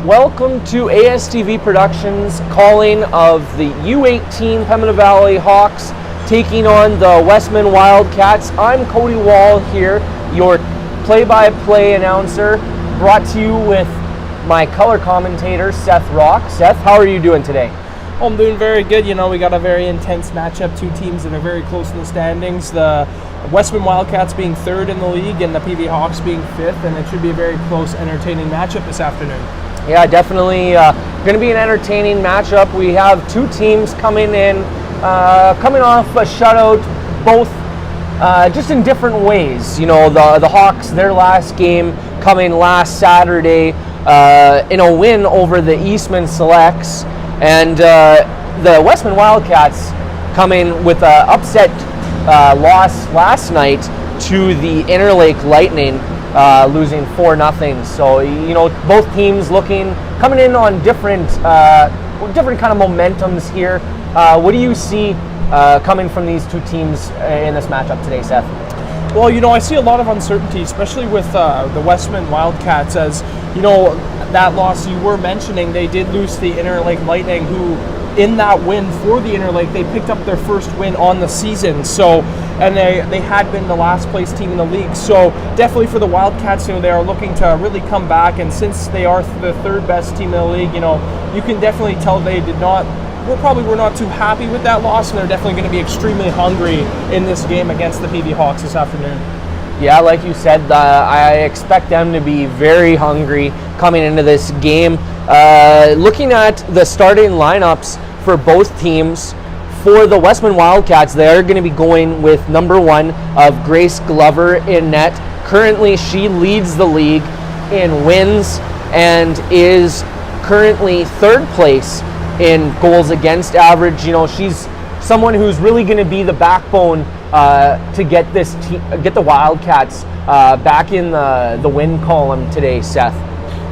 Welcome to ASTV Productions calling of the U18 Pembina Valley Hawks taking on the Westman Wildcats. I'm Cody Wall here, your play-by-play announcer, brought to you with my color commentator, Seth Rock. Seth, how are you doing today? I'm doing very good. You know, we got a very intense matchup, two teams that are very close in the standings. The Westman Wildcats being third in the league and the PV Hawks being fifth, and it should be a very close, entertaining matchup this afternoon. Yeah, definitely going to be an entertaining matchup. We have two teams coming off a shutout, both just in different ways. You know, the Hawks, their last game coming last Saturday in a win over the Eastman Selects, and the Westman Wildcats coming with an upset loss last night to the Interlake Lightning, losing 4-0. So, you know, both teams coming in on different kind of momentums here. What do you see coming from these two teams in this matchup today, Seth? Well, you know, I see a lot of uncertainty, especially with the Westman Wildcats, as, you know, that loss you were mentioning, they did lose to the Interlake Lightning, who in that win for the Interlake, they picked up their first win on the season. So, and they had been the last place team in the league. So definitely for the Wildcats, you know, they are looking to really come back. And since they are the third best team in the league, you know, you can definitely tell they were not too happy with that loss, and they're definitely going to be extremely hungry in this game against the PV Hawks this afternoon. Yeah, like you said, I expect them to be very hungry coming into this game. Looking at the starting lineups for both teams, for the Westman Wildcats, they are going to be going with number 1 of Grace Glover in net. Currently, she leads the league in wins and is currently third place in goals against average. You know, she's someone who's really going to be the backbone to get the Wildcats back in the win column today, Seth.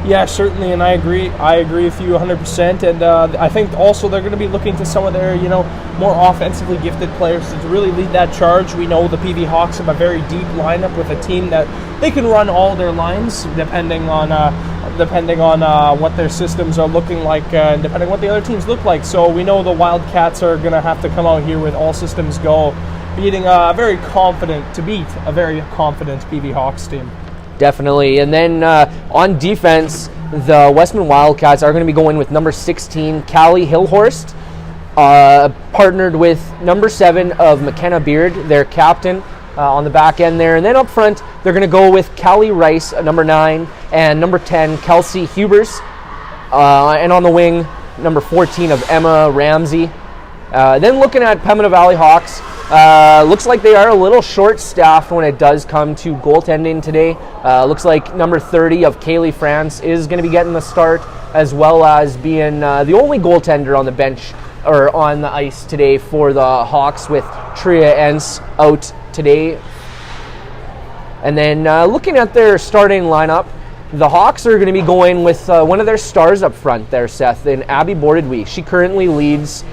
Yeah, certainly, and I agree with you 100%. And I think also they're going to be looking to some of their, you know, more offensively gifted players to really lead that charge. We know the PV Hawks have a very deep lineup with a team that they can run all their lines depending on what their systems are looking like, and depending on what the other teams look like. So we know the Wildcats are going to have to come out here with all systems go, beating a very confident PV Hawks team. Definitely. And then on defense, the Westman Wildcats are going to be going with number 16, Callie Hillhorst, partnered with number 7 of McKenna Beard, their captain, on the back end there. And then up front, they're going to go with Callie Rice, number 9, and number 10, Kelsey Hubers. And on the wing, number 14 of Emma Ramsey. Then looking at Pembina Valley Hawks, looks like they are a little short-staffed when it does come to goaltending today. Looks like number 30 of Kaylee France is going to be getting the start, as well as being the only goaltender on the bench or on the ice today for the Hawks, with Tria Entz out today. And then looking at their starting lineup, the Hawks are going to be going with one of their stars up front there, Seth, in Abby Bordedwy. She currently leads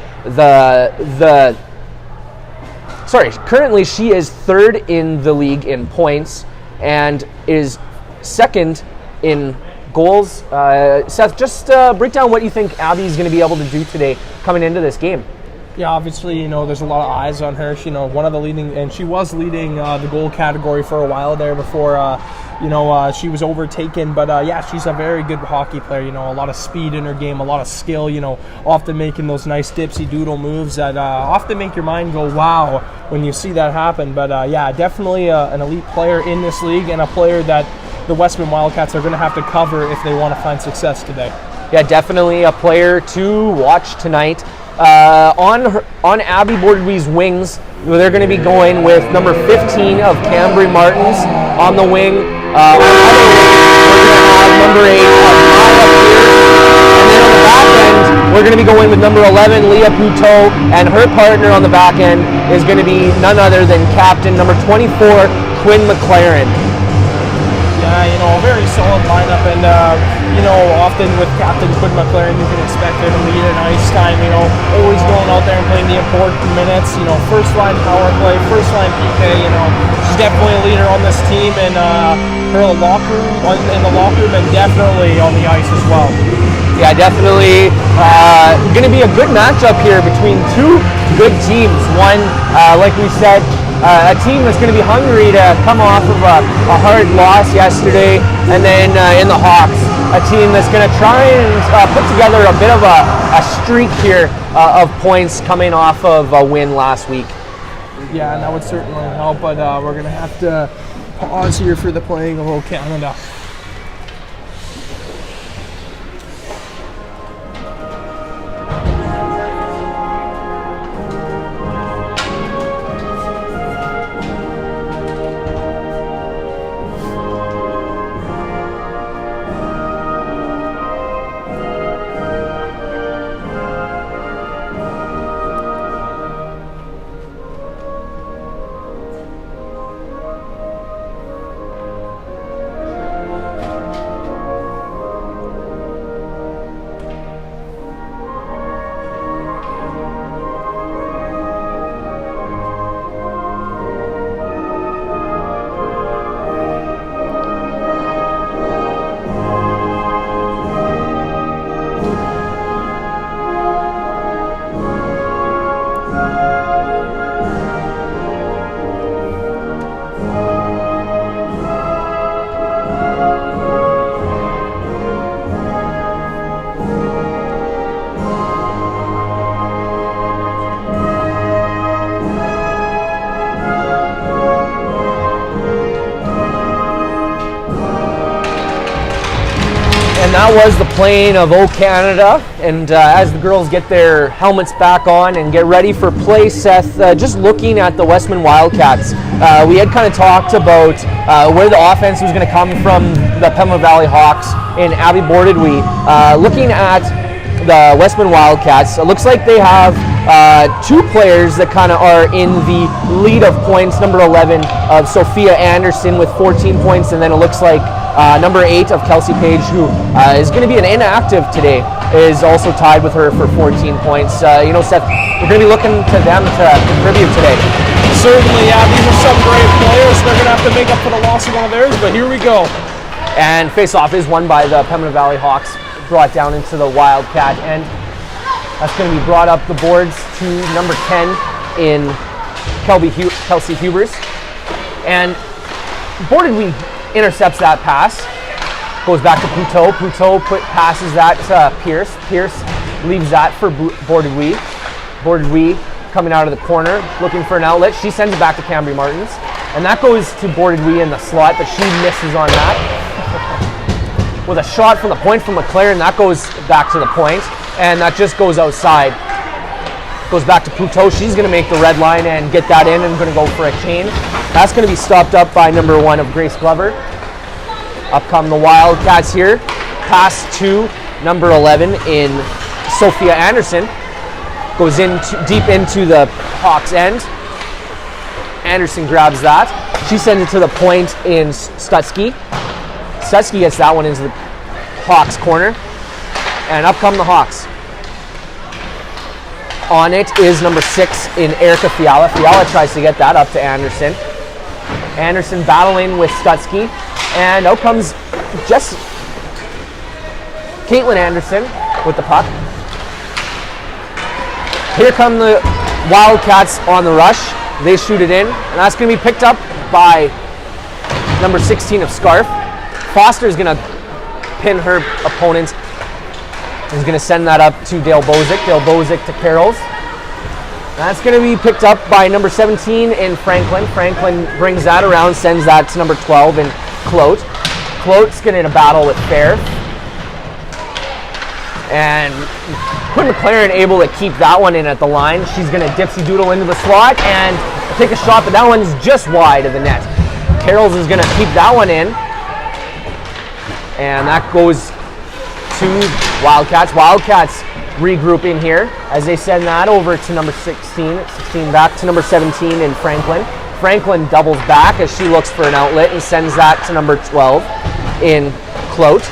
currently she is third in the league in points and is second in goals. Seth, just break down what you think Abby's going to be able to do today coming into this game. Yeah, obviously, you know, there's a lot of eyes on her. She, you know, she was leading the goal category for a while there before, she was overtaken. But yeah, she's a very good hockey player. You know, a lot of speed in her game, a lot of skill. You know, often making those nice dipsy doodle moves that often make your mind go wow when you see that happen. But yeah, definitely an elite player in this league, and a player that the Westman Wildcats are going to have to cover if they want to find success today. Yeah, definitely a player to watch tonight. On Abby Bordedwy's wings, they're going to be going with number 15 of Cambry Martins on the wing. We're going to have number 8 of Maya Pierce. And then on the back end, we're going to be going with number 11, Leah Puteau. And her partner on the back end is going to be none other than captain number 24, Quinn McLaren. Yeah, you know, a very solid lineup, and you know, often with Captain Quinn McLaren, you can expect her to lead in ice time. You know, always going out there and playing the important minutes. You know, first line power play, first line PK. You know, she's definitely a leader on this team, and her in the locker room, and definitely on the ice as well. Yeah, definitely going to be a good matchup here between two good teams. One, like we said, a team that's going to be hungry to come off of a hard loss yesterday, and then in the Hawks, a team that's going to try and put together a bit of a streak here of points coming off of a win last week. Yeah, and that would certainly help, but we're going to have to pause here for the playing of O Canada. That was the playing of O Canada, and as the girls get their helmets back on and get ready for play, Seth, just looking at the Westman Wildcats, we had kind of talked about where the offense was going to come from the Pembina Valley Hawks in Abby Bordedwy. Looking at the Westman Wildcats, it looks like they have two players that kind of are in the lead of points. Number 11 of Sophia Anderson with 14 points, and then it looks like number 8 of Kelsey Page, who is going to be an inactive today, is also tied with her for 14 points. You know, Seth, we're going to be looking to them to contribute today. Certainly, yeah, these are some great players. They're going to have to make up for the loss of one of theirs, but here we go. And face-off is won by the Pembina Valley Hawks, brought down into the Wildcat end. That's going to be brought up the boards to number 10 in Kelsey Hubers. And Bordedwy intercepts that pass, goes back to Poutot. Poutot passes that to Pierce. Pierce leaves that for Bordedwy. Bordedwy coming out of the corner, looking for an outlet. She sends it back to Cambry Martins. And that goes to Bordedwy in the slot, but she misses on that. With a shot from the point from McLaren, that goes back to the point, and that just goes outside. Goes back to Poutot. She's going to make the red line and get that in, and going to go for a change. That's going to be stopped up by number 1 of Grace Glover. Up come the Wildcats here. Pass to number 11 in Sophia Anderson. Goes in deep into the Hawks end. Anderson grabs that. She sends it to the point in Stutsky. Stutsky gets that one into the Hawks corner. And up come the Hawks. On it is number 6 in Erica Fiala. Fiala tries to get that up to Anderson. Anderson battling with Stutsky. And out comes just Caitlin Anderson with the puck. Here come the Wildcats on the rush. They shoot it in, and that's going to be picked up by number 16 of Scarf. Foster is going to pin her opponent. He's going to send that up to Dale Bozick. Dale Bozick to Carroll's. That's going to be picked up by number 17 in Franklin. Franklin brings that around, sends that to number 12 in Clote. Clote's going to battle with Fair. And Quinn McLaren able to keep that one in at the line. She's going to dipsy doodle into the slot and take a shot, but that one's just wide of the net. Carroll's is going to keep that one in. And that goes to Wildcats. Wildcats regrouping here as they send that over to number 16. 16 back to number 17 in Franklin. Franklin doubles back as she looks for an outlet and sends that to number 12 in Clout.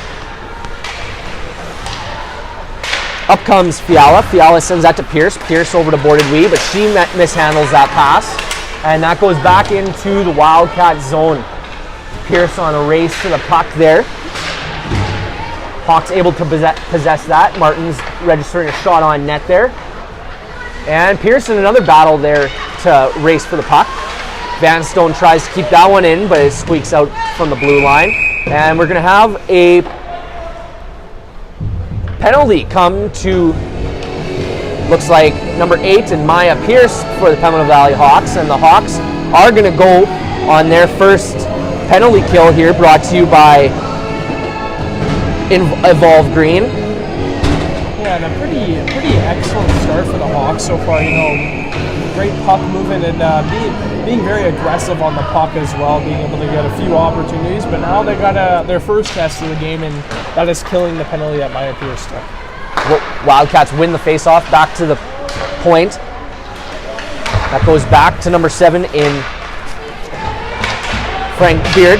Up comes Fiala. Fiala sends that to Pierce. Pierce over to Boarded Wee, but she mishandles that pass. And that goes back into the Wildcat zone. Pierce on a race to the puck there. Hawks able to possess that. Martin's registering a shot on net there. And Pierce in another battle there to race for the puck. Vanstone tries to keep that one in, but it squeaks out from the blue line. And we're going to have a penalty come to, looks like, number 8 and Maya Pierce for the Pembina Valley Hawks. And the Hawks are going to go on their first penalty kill here, brought to you by Evolve Green. Yeah, and a pretty excellent start for the Hawks so far. Great puck movement and being very aggressive on the puck as well, being able to get a few opportunities. But now they got their first test of the game, and that is killing the penalty that Maya Pierce took. Wildcats win the faceoff back to the point. That goes back to number 7 in Frank Beard.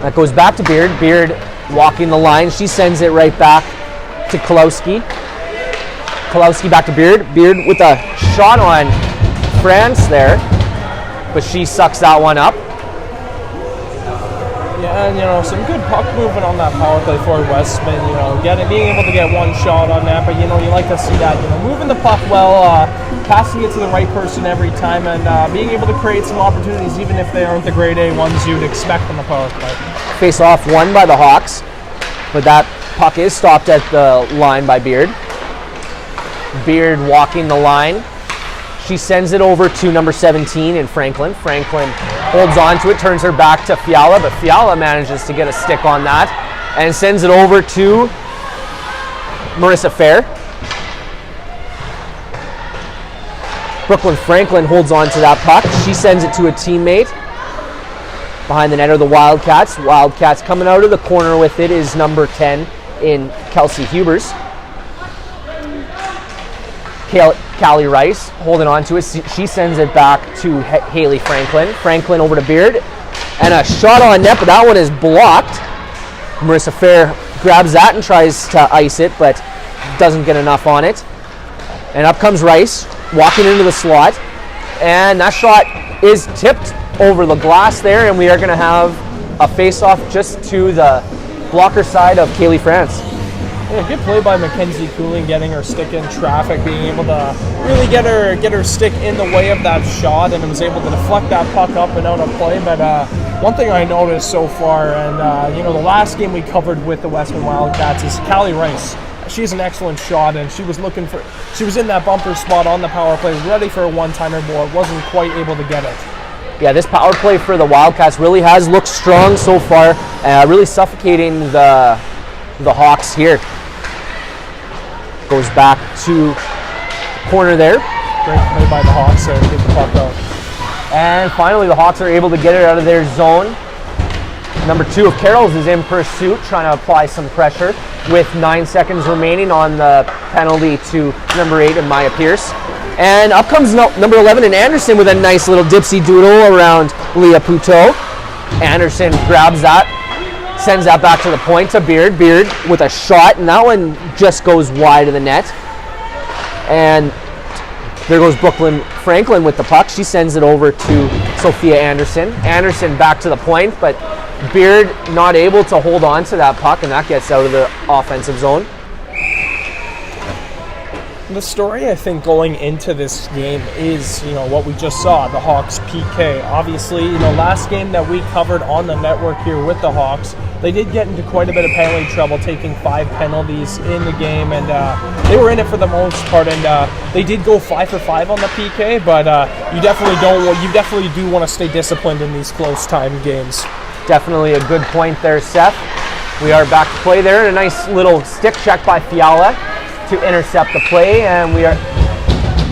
That goes back to Beard. Beard walking the line. She sends it right back to Kolowski. Kolowski back to Beard. Beard with a shot on France there, but she sucks that one up. Yeah, and some good puck movement on that power play for Westman. Being able to get one shot on that, but you like to see that. Moving the puck well, passing it to the right person every time, and being able to create some opportunities, even if they aren't the grade A ones you'd expect on the power play. Face off won by the Hawks, but that puck is stopped at the line by Beard. Beard walking the line. She sends it over to number 17 in Franklin. Franklin holds on to it, turns her back to Fiala, but Fiala manages to get a stick on that and sends it over to Marissa Fair. Brooklyn Franklin holds on to that puck. She sends it to a teammate. Behind the net are the Wildcats. Wildcats coming out of the corner with it is number 10 in Kelsey Hubers. Callie Rice holding on to it. She sends it back to Haley Franklin. Franklin over to Beard. And a shot on net, but that one is blocked. Marissa Fair grabs that and tries to ice it, but doesn't get enough on it. And up comes Rice, walking into the slot. And that shot is tipped over the glass there, and we are going to have a face-off just to the blocker side of Kaylee France. Yeah, good play by Mackenzie Cooling, getting her stick in traffic, being able to really get her stick in the way of that shot, and was able to deflect that puck up and out of play. But one thing I noticed so far, and the last game we covered with the Westman Wildcats, is Callie Rice. She's an excellent shot, and she was in that bumper spot on the power play, ready for a one-timer board, wasn't quite able to get it. Yeah, this power play for the Wildcats really has looked strong so far, really suffocating the Hawks here. Goes back to corner there. Great play by the Hawks there to get the puck out. And finally the Hawks are able to get it out of their zone. Number 2 of Carroll's is in pursuit, trying to apply some pressure with 9 seconds remaining on the penalty to number 8 of Maya Pierce. And up comes number 11 in Anderson with a nice little dipsy doodle around Leah Puteau. Anderson grabs that, sends that back to the point to Beard. Beard with a shot, and that one just goes wide of the net. And there goes Brooklyn Franklin with the puck. She sends it over to Sophia Anderson. Anderson back to the point, but Beard not able to hold on to that puck, and that gets out of the offensive zone. The story, I think, going into this game is, what we just saw, the Hawks PK. Obviously, last game that we covered on the network here with the Hawks, they did get into quite a bit of penalty trouble, taking 5 penalties in the game, and they were in it for the most part, and they did go 5 for 5 on the PK, but you definitely do want to stay disciplined in these close time games. Definitely a good point there, Seth. We are back to play there, and a nice little stick check by Fiala to intercept the play, and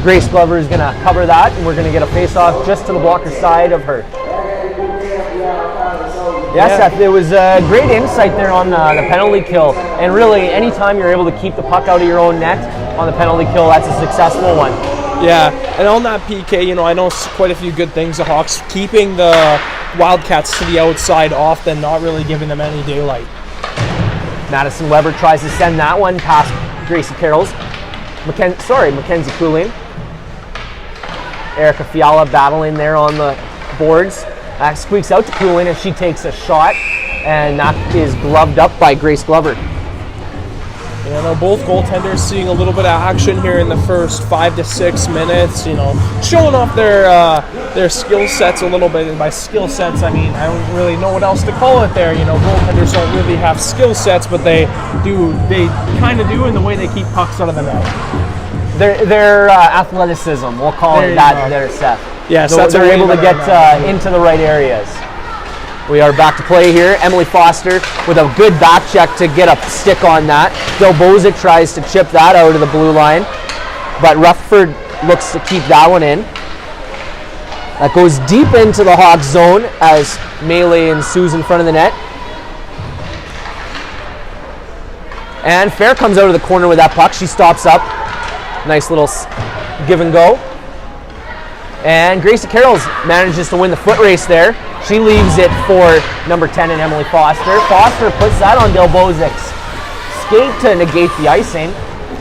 Grace Glover is going to cover that, and we're going to get a face-off just to the blocker side of her. Yeah, Seth, it was a great insight there on the penalty kill, and really anytime you're able to keep the puck out of your own net on the penalty kill, that's a successful one. Yeah, and on that PK, you know, I know quite a few good things. The Hawks keeping the Wildcats to the outside often, not really giving them any daylight. Madison Weber tries to send that one past Gracie Carrolls. Mackenzie Cooling. Erica Fiala battling there on the boards. Squeaks out to Cooling as she takes a shot, and that is gloved up by Grace Glover. You know, both goaltenders seeing a little bit of action here in the first 5 to 6 minutes. You know, showing off their skill sets a little bit. And by skill sets, I mean, I don't really know what else to call it there. You know, goaltenders don't really have skill sets, but they kind of do in the way they keep pucks out of the net. Their athleticism, we'll call it that, their Seth. Yes, they're able to get into the right areas. We are back to play here. Emily Foster with a good back check to get a stick on that. Delbozic tries to chip that out of the blue line, but Rutherford looks to keep that one in. That goes deep into the Hawks zone as melee ensues in front of the net. And Fair comes out of the corner with that puck. She stops up. Nice little give and go. And Gracie Carrolls manages to win the foot race there. She leaves it for number 10 and Emily Foster. Foster puts that on Delbozic's skate to negate the icing.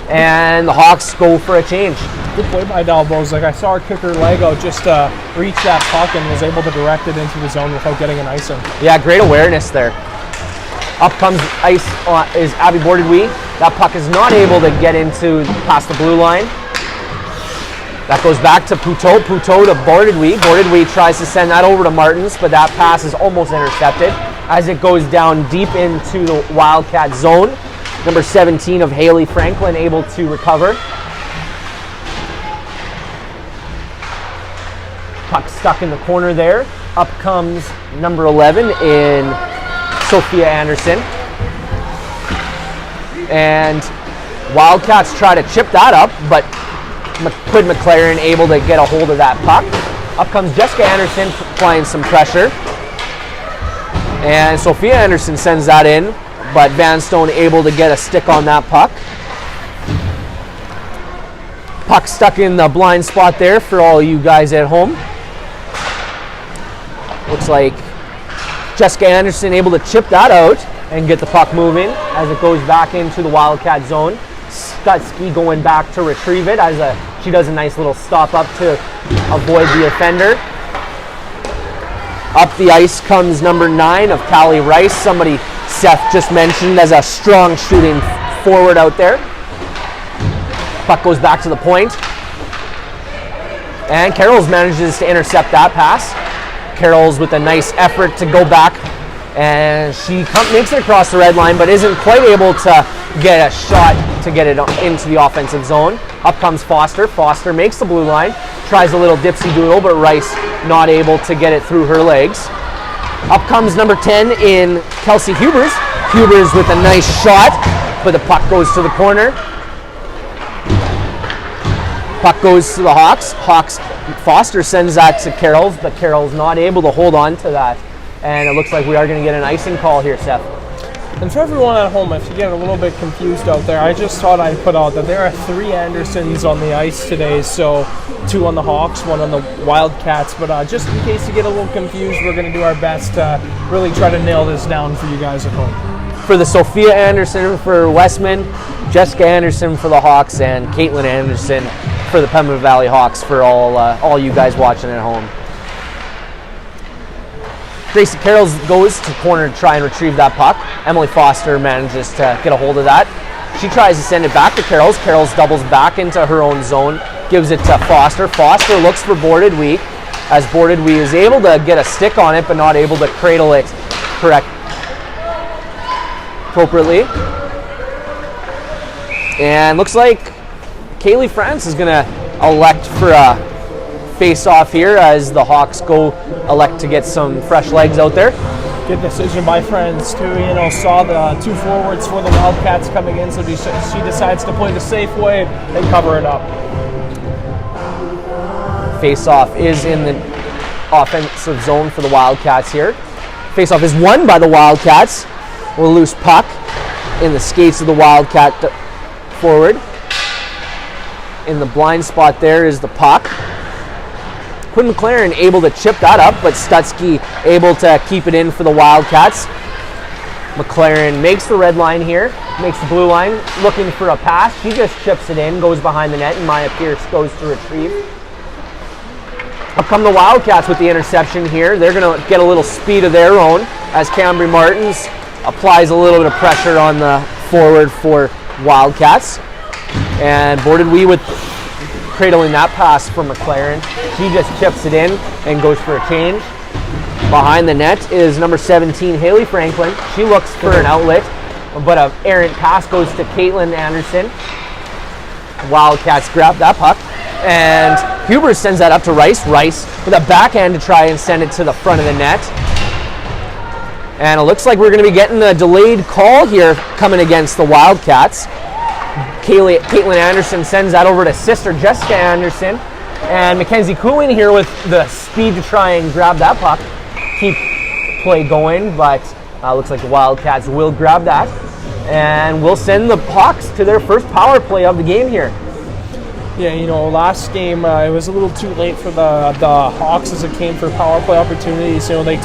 And the Hawks go for a change. Good play by Delbozic. I saw her kick her leg out just to reach that puck and was able to direct it into the zone without getting an icing. Yeah, great awareness there. Up comes ice is Abby Bordedwee. That puck is not able to get into past the blue line. That goes back to Poutot. Poutot to Bordedwee. Bordedwee tries to send that over to Martins, but that pass is almost intercepted as it goes down deep into the Wildcat zone. Number 17 of Haley Franklin able to recover. Puck stuck in the corner there. Up comes number 11 in Sophia Anderson. And Wildcats try to chip that up, but Quid McLaren able to get a hold of that puck. Up comes Jessica Anderson applying some pressure. And Sophia Anderson sends that in, but Van Stone able to get a stick on that puck. Puck stuck in the blind spot there for all you guys at home. Looks like Jessica Anderson able to chip that out and get the puck moving as it goes back into the Wildcat zone. Stutsky going back to retrieve it as she does a nice little stop up to avoid the offender. Up the ice comes number 9 of Callie Rice, somebody Seth just mentioned as a strong shooting forward out there. Puck goes back to the point. And Carrolls manages to intercept that pass. Carrolls with a nice effort to go back, and she makes it across the red line, but isn't quite able to get a shot to get it into the offensive zone. Up comes Foster. Foster makes the blue line, tries a little dipsy doodle, but Rice not able to get it through her legs. Up comes number 10 in Kelsey Hubers. Hubers with a nice shot, but the puck goes to the corner. Puck goes to the Hawks. Foster sends that to Carrolls, but Carrolls not able to hold on to that. And it looks like we are going to get an icing call here, Seth. And for everyone at home, if you get a little bit confused out there, I just thought I'd put out that there are 3 Andersons on the ice today. So 2 on the Hawks, 1 on the Wildcats. But just in case you get a little confused, we're going to do our best to really try to nail this down for you guys at home. For the Sophia Anderson for Westman, Jessica Anderson for the Hawks, and Caitlin Anderson for the Pembina Valley Hawks for all you guys watching at home. Gracie Carrolls goes to corner to try and retrieve that puck. Emily Foster manages to get a hold of that. She tries to send it back to Carrolls. Carrolls doubles back into her own zone, gives it to Foster. Foster looks for Bordedwee, as Bordedwee is able to get a stick on it, but not able to cradle it appropriately. And looks like Kaylee France is going to elect for a face-off here as the Hawks elect to get some fresh legs out there. Good decision by France too. You know, saw the 2 forwards for the Wildcats coming in, so she decides to play the safe way and cover it up. Face-off is in the offensive zone for the Wildcats here. Face-off is won by the Wildcats. A loose puck in the skates of the Wildcat forward. in the blind spot there is the puck. Quinn McLaren able to chip that up, but Stutzky able to keep it in for the Wildcats. McLaren makes the red line here, makes the blue line, looking for a pass. She just chips it in, goes behind the net, and Maya Pierce goes to retrieve. Up come the Wildcats with the interception here. They're going to get a little speed of their own as Cambry Martins applies a little bit of pressure on the forward for Wildcats. And Boarded Wee with cradling that pass for McLaren. She just chips it in and goes for a change. Behind the net is number 17, Haley Franklin. She looks for an outlet, but an errant pass goes to Caitlin Anderson. Wildcats grab that puck, and Huber sends that up to Rice. Rice with a backhand to try and send it to the front of the net. And it looks like we're going to be getting a delayed call here coming against the Wildcats. Caitlin Anderson sends that over to sister Jessica Anderson. And Mackenzie Cooling here with the speed to try and grab that puck. Keep play going, but looks like the Wildcats will grab that. And we'll send the Hawks to their first power play of the game here. Yeah, last game it was a little too late for the Hawks as it came for power play opportunities. They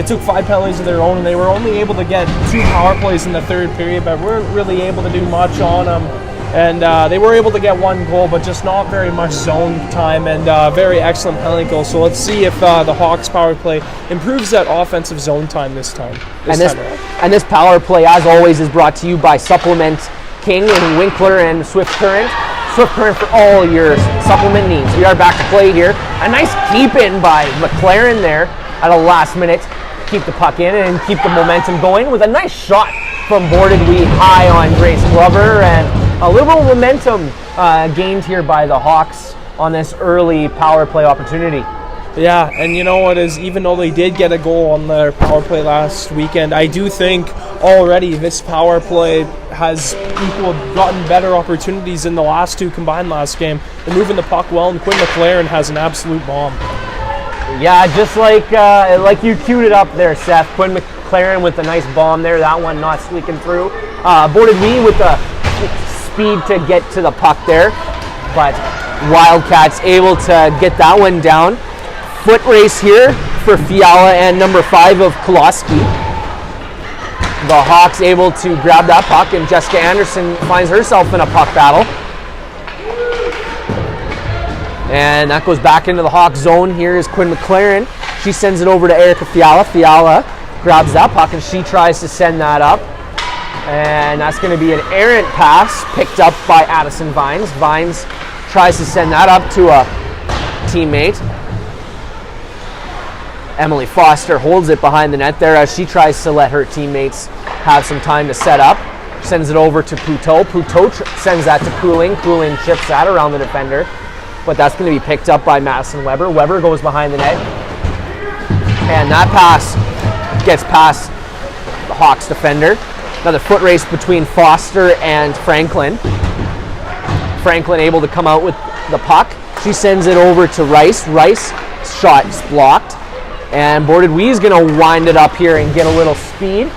took 5 penalties of their own, and they were only able to get 2 power plays in the third period, but weren't really able to do much on them. And they were able to get 1 goal, but just not very much zone time, and very excellent penalty goal. So let's see if the Hawks power play improves that offensive zone time this time. This power play, as always, is brought to you by Supplement King and Winkler and Swift Current. Swift Current for all your supplement needs. We are back to play here. A nice keep in by McLaren there at a last minute. Keep the puck in and keep the momentum going with a nice shot from Boarded Wee high on Grace Glover, and a little momentum gained here by the Hawks on this early power play opportunity. Yeah, and even though they did get a goal on their power play last weekend, I do think already this power play has gotten better opportunities in the last 2 combined last game. They're moving the puck well, and Quinn McLaren has an absolute bomb. Yeah, just like you queued it up there, Seth. Quinn McLaren with a nice bomb there. That one not squeaking through. Boarded Wee with the speed to get to the puck there, but Wildcats able to get that one down. Foot race here for Fiala and number 5 of Koloski. The Hawks able to grab that puck, and Jessica Anderson finds herself in a puck battle. And that goes back into the Hawks zone. Here is Quinn McLaren. She sends it over to Erica Fiala. Fiala grabs that puck, and she tries to send that up. And that's going to be an errant pass picked up by Addison Vines. Vines tries to send that up to a teammate. Emily Foster holds it behind the net there as she tries to let her teammates have some time to set up. Sends it over to Poutot. Poutot sends that to Cooling. Cooling chips that around the defender, but that's going to be picked up by Madison Weber. Weber goes behind the net, and that pass gets past the Hawks defender. Another foot race between Foster and Franklin. Franklin able to come out with the puck. She sends it over to Rice. Rice shot is blocked, and Boarded Wee is going to wind it up here and get a little speed.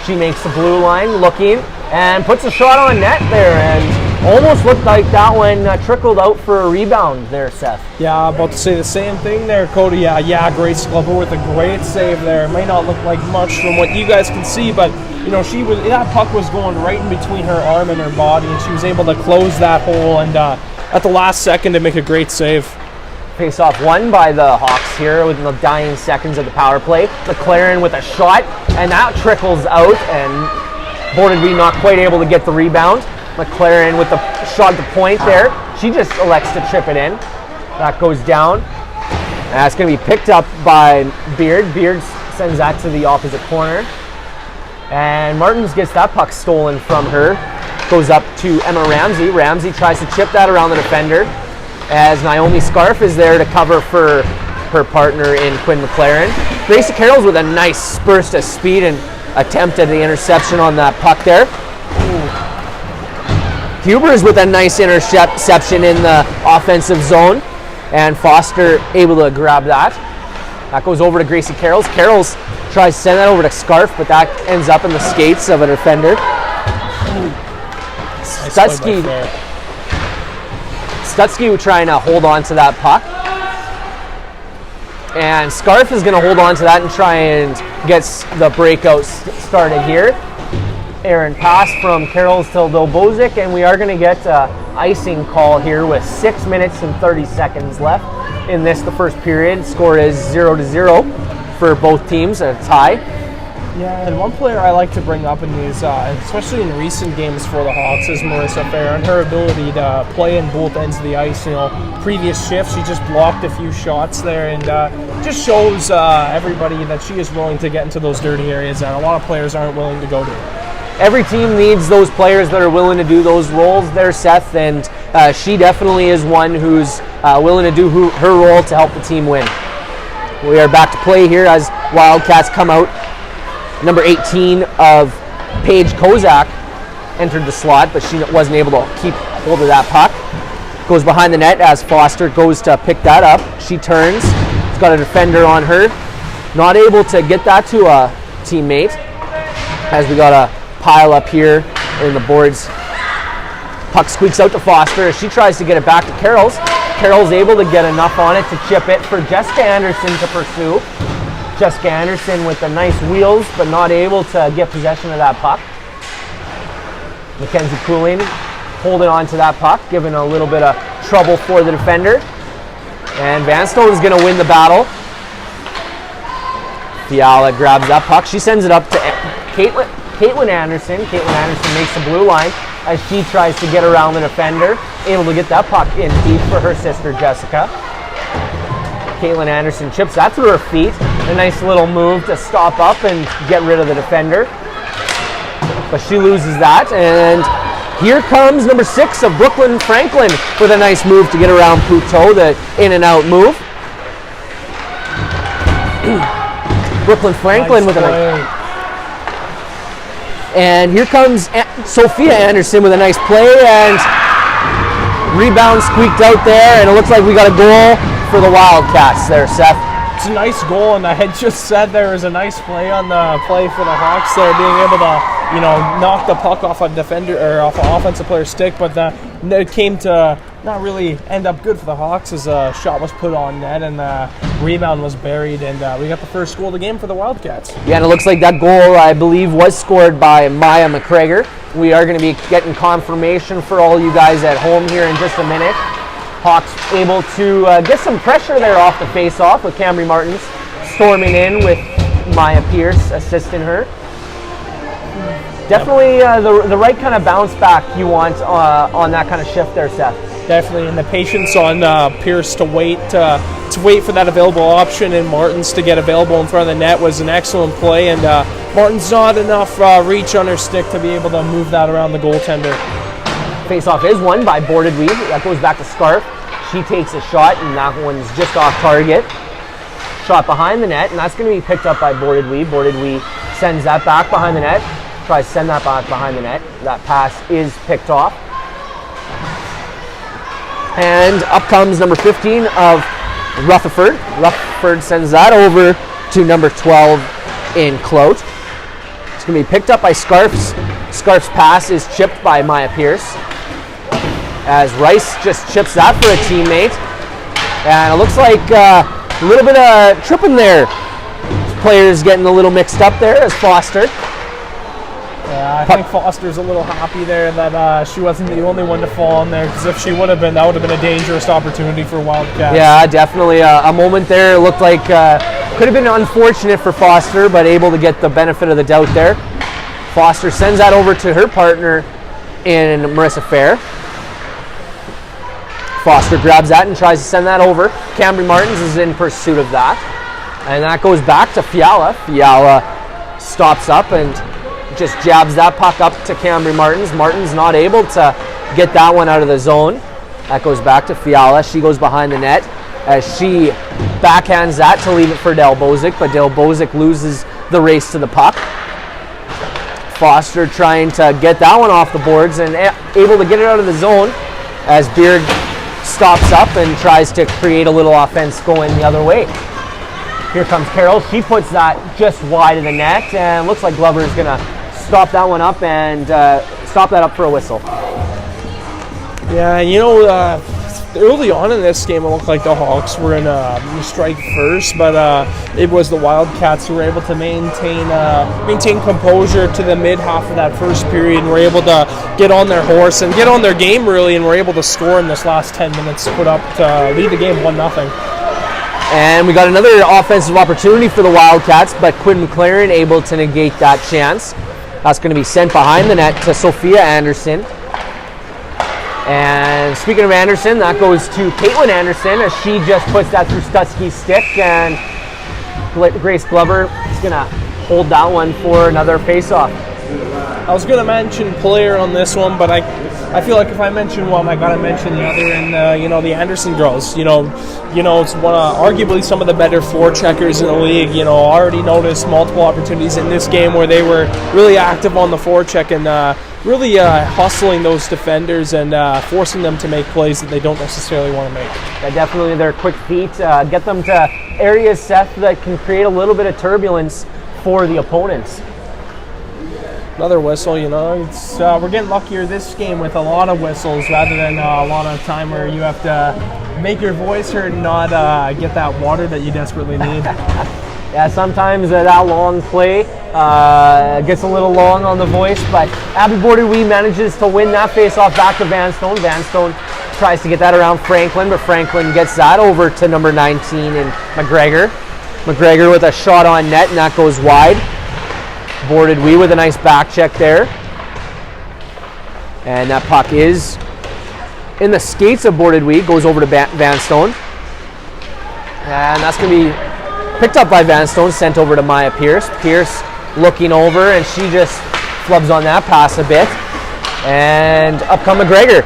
She makes the blue line, looking, and puts a shot on net there, and almost looked like that one trickled out for a rebound there, Seth. Yeah, about to say the same thing there, Cody. Yeah, Grace Glover with a great save there. It might not look like much from what you guys can see, but that puck was going right in between her arm and her body, and she was able to close that hole and at the last second to make a great save. Face-off won by the Hawks here within the dying seconds of the power play. McLaren with a shot, and that trickles out, and Boarded Wee not quite able to get the rebound. McLaren with the shot at the point there. She just elects to chip it in. That goes down. And that's going to be picked up by Beard. Beard sends that to the opposite corner. And Martins gets that puck stolen from her. Goes up to Emma Ramsey. Ramsey tries to chip that around the defender, as Naomi Scarf is there to cover for her partner in Quinn McLaren. Gracie Carroll's with a nice burst of speed and attempt at the interception on that puck there. Huber's with a nice interception in the offensive zone, and Foster able to grab that. That goes over to Gracie Carrolls. Carrolls tries to send that over to Scarf, but that ends up in the skates of a Stutzky trying to hold on to that puck. And Scarf is going to hold on to that and try and get the breakout started here. Aaron pass from Carroll's to Delbozic, and we are going to get an icing call here with 6 minutes and 30 seconds left in this, the first period. Score is 0-0 for both teams, a tie. Yeah, and one player I like to bring up in these, especially in recent games for the Hawks, is Marissa Fair, and her ability to play in both ends of the ice. You know, previous shifts, she just blocked a few shots there, and just shows everybody that she is willing to get into those dirty areas that a lot of players aren't willing to go to. Every team needs those players that are willing to do those roles there, Seth, and she definitely is one who's willing to do her role to help the team win. We are back to play here as Wildcats come out. Number 18 of Paige Kozak entered the slot, but she wasn't able to keep hold of that puck. Goes behind the net as Foster goes to pick that up. She turns. She's got a defender on her. Not able to get that to a teammate, as we got a pile up here in the boards. Puck squeaks out to Foster as she tries to get it back to Carroll's. Carroll's able to get enough on it to chip it for Jessica Anderson to pursue. Jessica Anderson with the nice wheels, but not able to get possession of that puck. Mackenzie Cooling holding on to that puck, giving a little bit of trouble for the defender. And Vanstone is going to win the battle. Fiala grabs that puck. She sends it up to Caitlin Anderson. Caitlin Anderson makes the blue line as she tries to get around the defender, able to get that puck in deep for her sister Jessica. Caitlin Anderson chips that through her feet. A nice little move to stop up and get rid of the defender. But she loses that, and here comes number 6 of Brooklyn Franklin with a nice move to get around Puteau, the in and out move. Brooklyn Franklin with a nice. And here comes Sophia Anderson with a nice play, and rebound squeaked out there, and it looks like we got a goal for the Wildcats there, Seth. It's a nice goal, and I had just said there was a nice play on the play for the Hawks there, being able to, knock the puck off a defender or off an offensive player's stick, but it came to not really end up good for the Hawks as a shot was put on net and the rebound was buried, and we got the first goal of the game for the Wildcats. Yeah, and it looks like that goal, I believe, was scored by Maya McGregor. We are going to be getting confirmation for all you guys at home here in just a minute. Hawks able to get some pressure there off the face-off with Camry Martins storming in with Maya Pierce assisting her. Definitely the right kind of bounce back you want on that kind of shift there, Seth. Definitely, and the patience on Pierce to wait for that available option and Martins to get available in front of the net was an excellent play, and Martins not enough reach on her stick to be able to move that around the goaltender. Face-off is won by Boarded Weave. That goes back to Scarf. She takes a shot, and that one's just off target. Shot behind the net, and that's going to be picked up by Boarded Weave. Boarded Weave sends that back behind the net. Tries to send that back behind the net. That pass is picked off. And up comes number 15 of Rutherford. Rutherford sends that over to number 12 in Clout. It's going to be picked up by Scarf's. Scarf's pass is chipped by Maya Pierce, as Rice just chips that for a teammate. And it looks like a little bit of tripping there. Players getting a little mixed up there as Foster. Yeah, I think Foster's a little happy there that she wasn't the only one to fall in there, because if she would have been, that would have been a dangerous opportunity for Wildcats. Yeah, definitely a moment there. It looked like could have been unfortunate for Foster, but able to get the benefit of the doubt there. Foster sends that over to her partner in Marissa Fair. Foster grabs that and tries to send that over. Camry Martins is in pursuit of that. And that goes back to Fiala. Fiala stops up and just jabs that puck up to Camry Martins. Martins not able to get that one out of the zone. That goes back to Fiala. She goes behind the net as she backhands that to leave it for Delbozic, but Delbozic loses the race to the puck. Foster trying to get that one off the boards and able to get it out of the zone as Beard stops up and tries to create a little offense going the other way. Here comes Carroll. She puts that just wide of the net, and looks like Glover is going to stop that one up and stop that up for a whistle. Yeah, early on in this game, it looked like the Hawks were in a strike first, but it was the Wildcats who were able to maintain composure to the mid half of that first period, and were able to get on their horse and get on their game really, and were able to score in this last 10 minutes to lead the game 1-0. And we got another offensive opportunity for the Wildcats, but Quinn McLaren able to negate that chance. That's going to be sent behind the net to Sophia Anderson. And speaking of Anderson, that goes to Caitlin Anderson as she just puts that through Stutzky's stick, and Grace Glover is going to hold that one for another face-off. I was going to mention player on this one, but I feel like if I mention one, I got to mention the other, and the Anderson girls. It's arguably some of the better forecheckers in the league. Already noticed multiple opportunities in this game where they were really active on the forecheck and really hustling those defenders and forcing them to make plays that they don't necessarily want to make. Yeah, definitely their quick feet get them to areas, Seth, that can create a little bit of turbulence for the opponents. Another whistle, it's we're getting luckier this game with a lot of whistles rather than a lot of time where you have to make your voice heard and not get that water that you desperately need. Yeah, sometimes that long play gets a little long on the voice, but Abby Bordeaux manages to win that face-off back to Vanstone. Vanstone tries to get that around Franklin, but Franklin gets that over to number 19 and McGregor. McGregor with a shot on net, and that goes wide. Boarded with a nice back check there. And that puck is in the skates of Boarded goes over to Vanstone. And that's going to be picked up by Vanstone, sent over to Maya Pierce. Pierce looking over, and she just flubs on that pass a bit. And up come McGregor.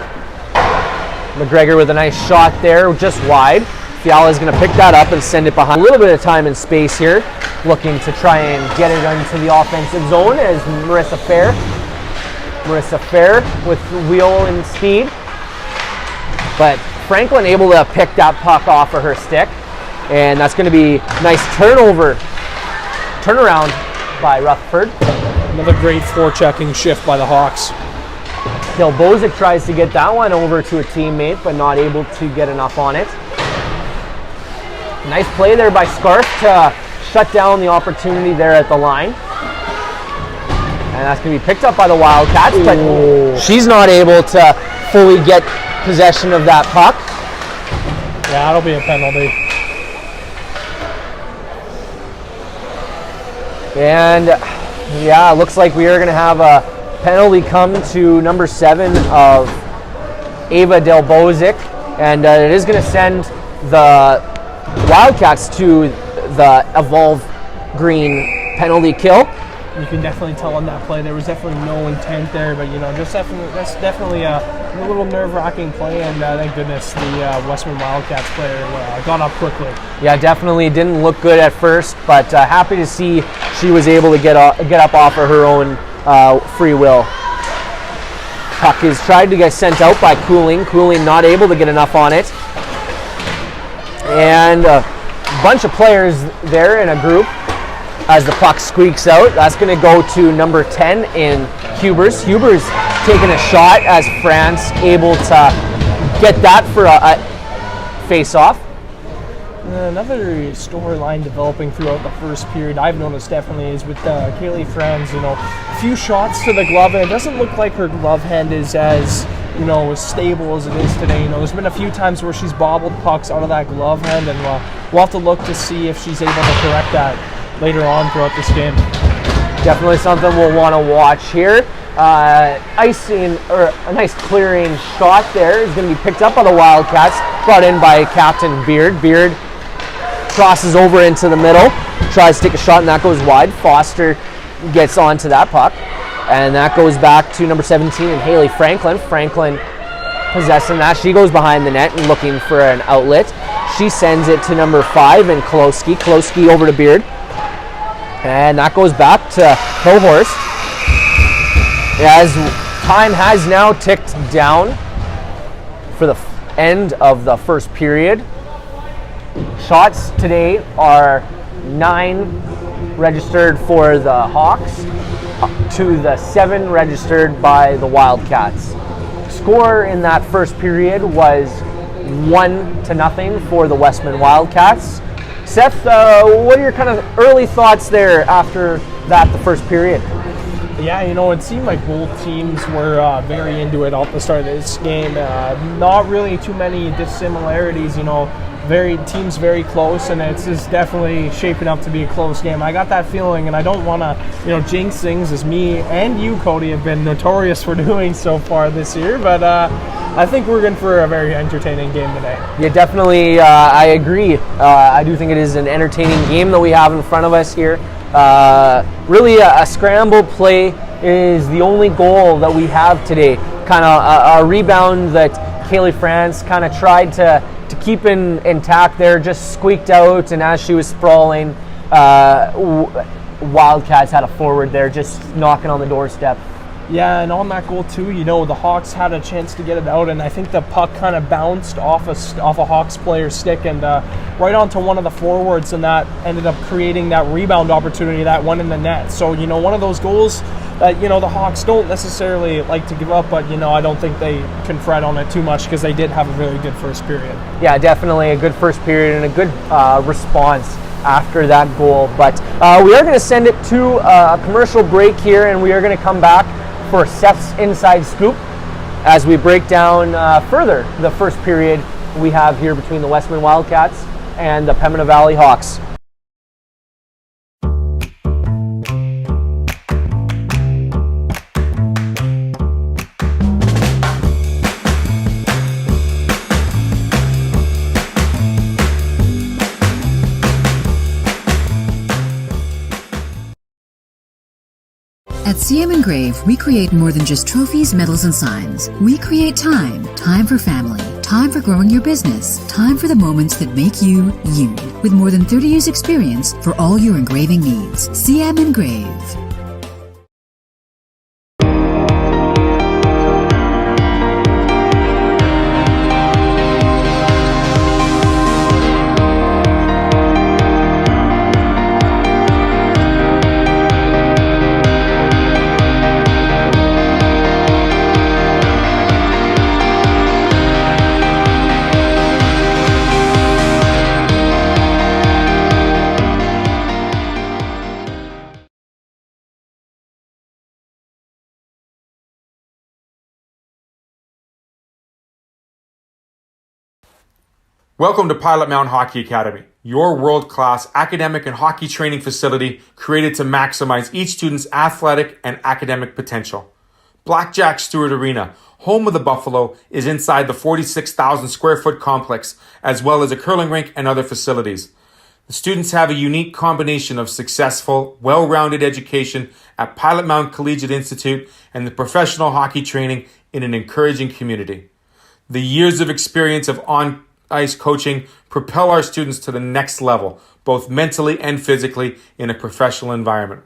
McGregor with a nice shot there, just wide. Fiala is going to pick that up and send it behind. A little bit of time and space here, looking to try and get it into the offensive zone as Marissa Fair with wheel and speed. But Franklin able to pick that puck off of her stick, and that's going to be nice turnaround by Rutherford. Another great forechecking shift by the Hawks. Delbozic tries to get that one over to a teammate, but not able to get enough on it. Nice play there by Scarf to shut down the opportunity there at the line. And that's going to be picked up by the Wildcats, but she's not able to fully get possession of that puck. Yeah, that'll be a penalty. And yeah, it looks like we are going to have a penalty come to number 7 of Ava Delbozic, and it is going to send the Wildcats to the Evolve Green penalty kill. You can definitely tell on that play there was definitely no intent there, but that's definitely a little nerve-wracking play, and thank goodness the Westman Wildcats player got up quickly. Yeah, definitely didn't look good at first, but happy to see she was able to get up off of her own free will. Puck is tried to get sent out by Cooling. Cooling not able to get enough on it. And a bunch of players there in a group as the puck squeaks out. That's going to go to number 10 in Hubers. Hubers taking a shot as France able to get that for a face-off. Another storyline developing throughout the first period I've noticed definitely is with Kaylee Franz, a few shots to the glove, and it doesn't look like her glove hand is as stable as it is today. There's been a few times where she's bobbled pucks out of that glove hand, and we'll have to look to see if she's able to correct that later on throughout this game. Definitely something we'll want to watch here. A nice clearing shot there is going to be picked up by the Wildcats, brought in by Captain Beard. Beard crosses over into the middle, tries to take a shot, and that goes wide. Foster gets onto that puck, and that goes back to number 17 and Haley Franklin. Franklin possessing that. She goes behind the net and looking for an outlet. She sends it to number 5 and Klosky. Klosky over to Beard, and that goes back to Hillhorst. As time has now ticked down for the end of the first period. Shots today are 9 registered for the Hawks to the 7 registered by the Wildcats. Score in that first period was 1-0 for the Westman Wildcats. Seth, what are your kind of early thoughts there after that, the first period? Yeah, it seemed like both teams were very into it off the start of this game. Not really too many dissimilarities, teams very close, and it's just definitely shaping up to be a close game. I got that feeling, and I don't want to, jinx things, as me and you, Cody, have been notorious for doing so far this year, but I think we're in for a very entertaining game today. Yeah, definitely, I agree. I do think it is an entertaining game that we have in front of us here. Really, a scramble play is the only goal that we have today. Kind of a rebound that Kaylee France kind of tried to keep intact there, just squeaked out, and as she was sprawling, Wildcats had a forward there just knocking on the doorstep. Yeah, and on that goal too, the Hawks had a chance to get it out, and I think the puck kind of bounced off a Hawks player's stick and right onto one of the forwards, and that ended up creating that rebound opportunity that went in the net. So, one of those goals that, the Hawks don't necessarily like to give up, but, I don't think they can fret on it too much because they did have a really good first period. Yeah, definitely a good first period and a good response after that goal. But we are going to send it to a commercial break here, and we are going to come back for Seth's Inside Scoop as we break down further the first period we have here between the Westman Wildcats and the Pembina Valley Hawks. At CM Engrave, we create more than just trophies, medals, and signs. We create time for family, time for growing your business, time for the moments that make you, you. With more than 30 years experience for all your engraving needs. CM Engrave. Welcome to Pilot Mountain Hockey Academy, your world-class academic and hockey training facility created to maximize each student's athletic and academic potential. Blackjack Stewart Arena, home of the Buffalo, is inside the 46,000 square foot complex, as well as a curling rink and other facilities. The students have a unique combination of successful, well-rounded education at Pilot Mountain Collegiate Institute and the professional hockey training in an encouraging community. The years of experience of on-ice coaching propel our students to the next level, both mentally and physically, in a professional environment.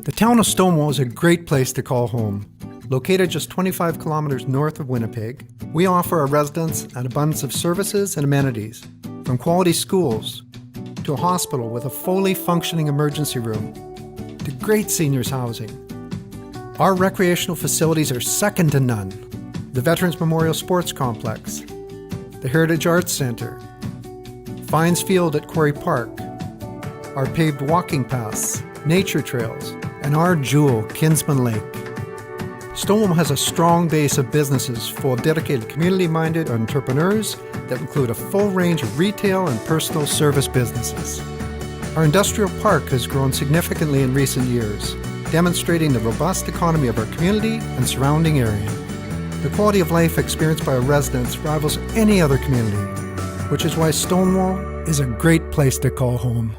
The town of Stonewall is a great place to call home. Located just 25 kilometers north of Winnipeg, we offer our residents an abundance of services and amenities, from quality schools to a hospital with a fully functioning emergency room to great seniors housing. Our recreational facilities are second to none. The Veterans Memorial Sports Complex, the Heritage Arts Centre, Fines Field at Quarry Park, our paved walking paths, nature trails, and our jewel, Kinsman Lake. Stonewall has a strong base of businesses full of dedicated community-minded entrepreneurs that include a full range of retail and personal service businesses. Our industrial park has grown significantly in recent years, demonstrating the robust economy of our community and surrounding area. The quality of life experienced by our residents rivals any other community, which is why Stonewall is a great place to call home.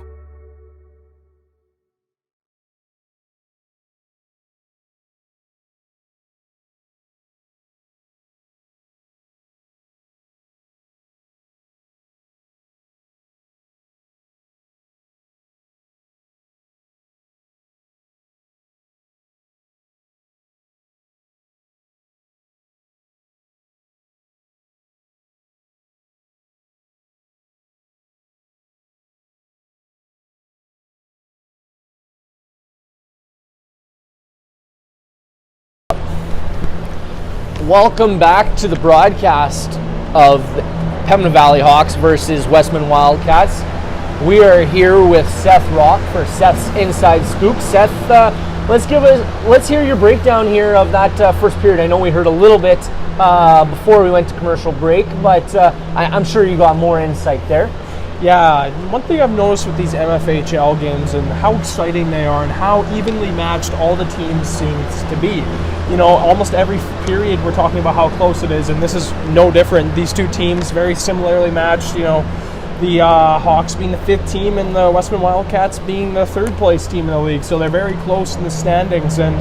Welcome back to the broadcast of the Pembina Valley Hawks versus Westman Wildcats. We are here with Seth Rock for Seth's Inside Scoop. Seth, let's hear your breakdown here of that first period. I know we heard a little bit before we went to commercial break, but I'm sure you got more insight there. Yeah, one thing I've noticed with these MFHL games and how exciting they are and how evenly matched all the teams seems to be. You know, almost every period we're talking about how close it is, and this is no different. These two teams very similarly matched, you know, the Hawks being the 5th team and the Westman Wildcats being the 3rd place team in the league. So they're very close in the standings, and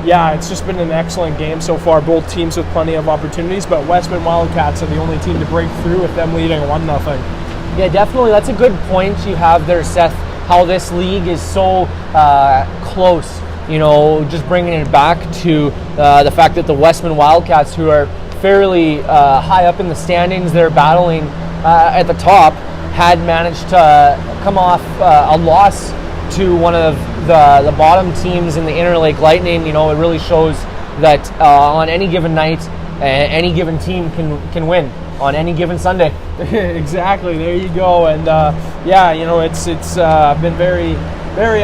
yeah, it's just been an excellent game so far. Both teams with plenty of opportunities, but Westman Wildcats are the only team to break through with them leading 1-0. Yeah, definitely. That's a good point you have there, Seth, how this league is so close. You know, just bringing it back to the fact that the Westman Wildcats, who are fairly high up in the standings, they're battling at the top, had managed to come off a loss to one of the bottom teams in the Interlake Lightning. You know, it really shows that on any given night, any given team can win on any given Sunday. Exactly, there you go. And yeah, you know, it's been very,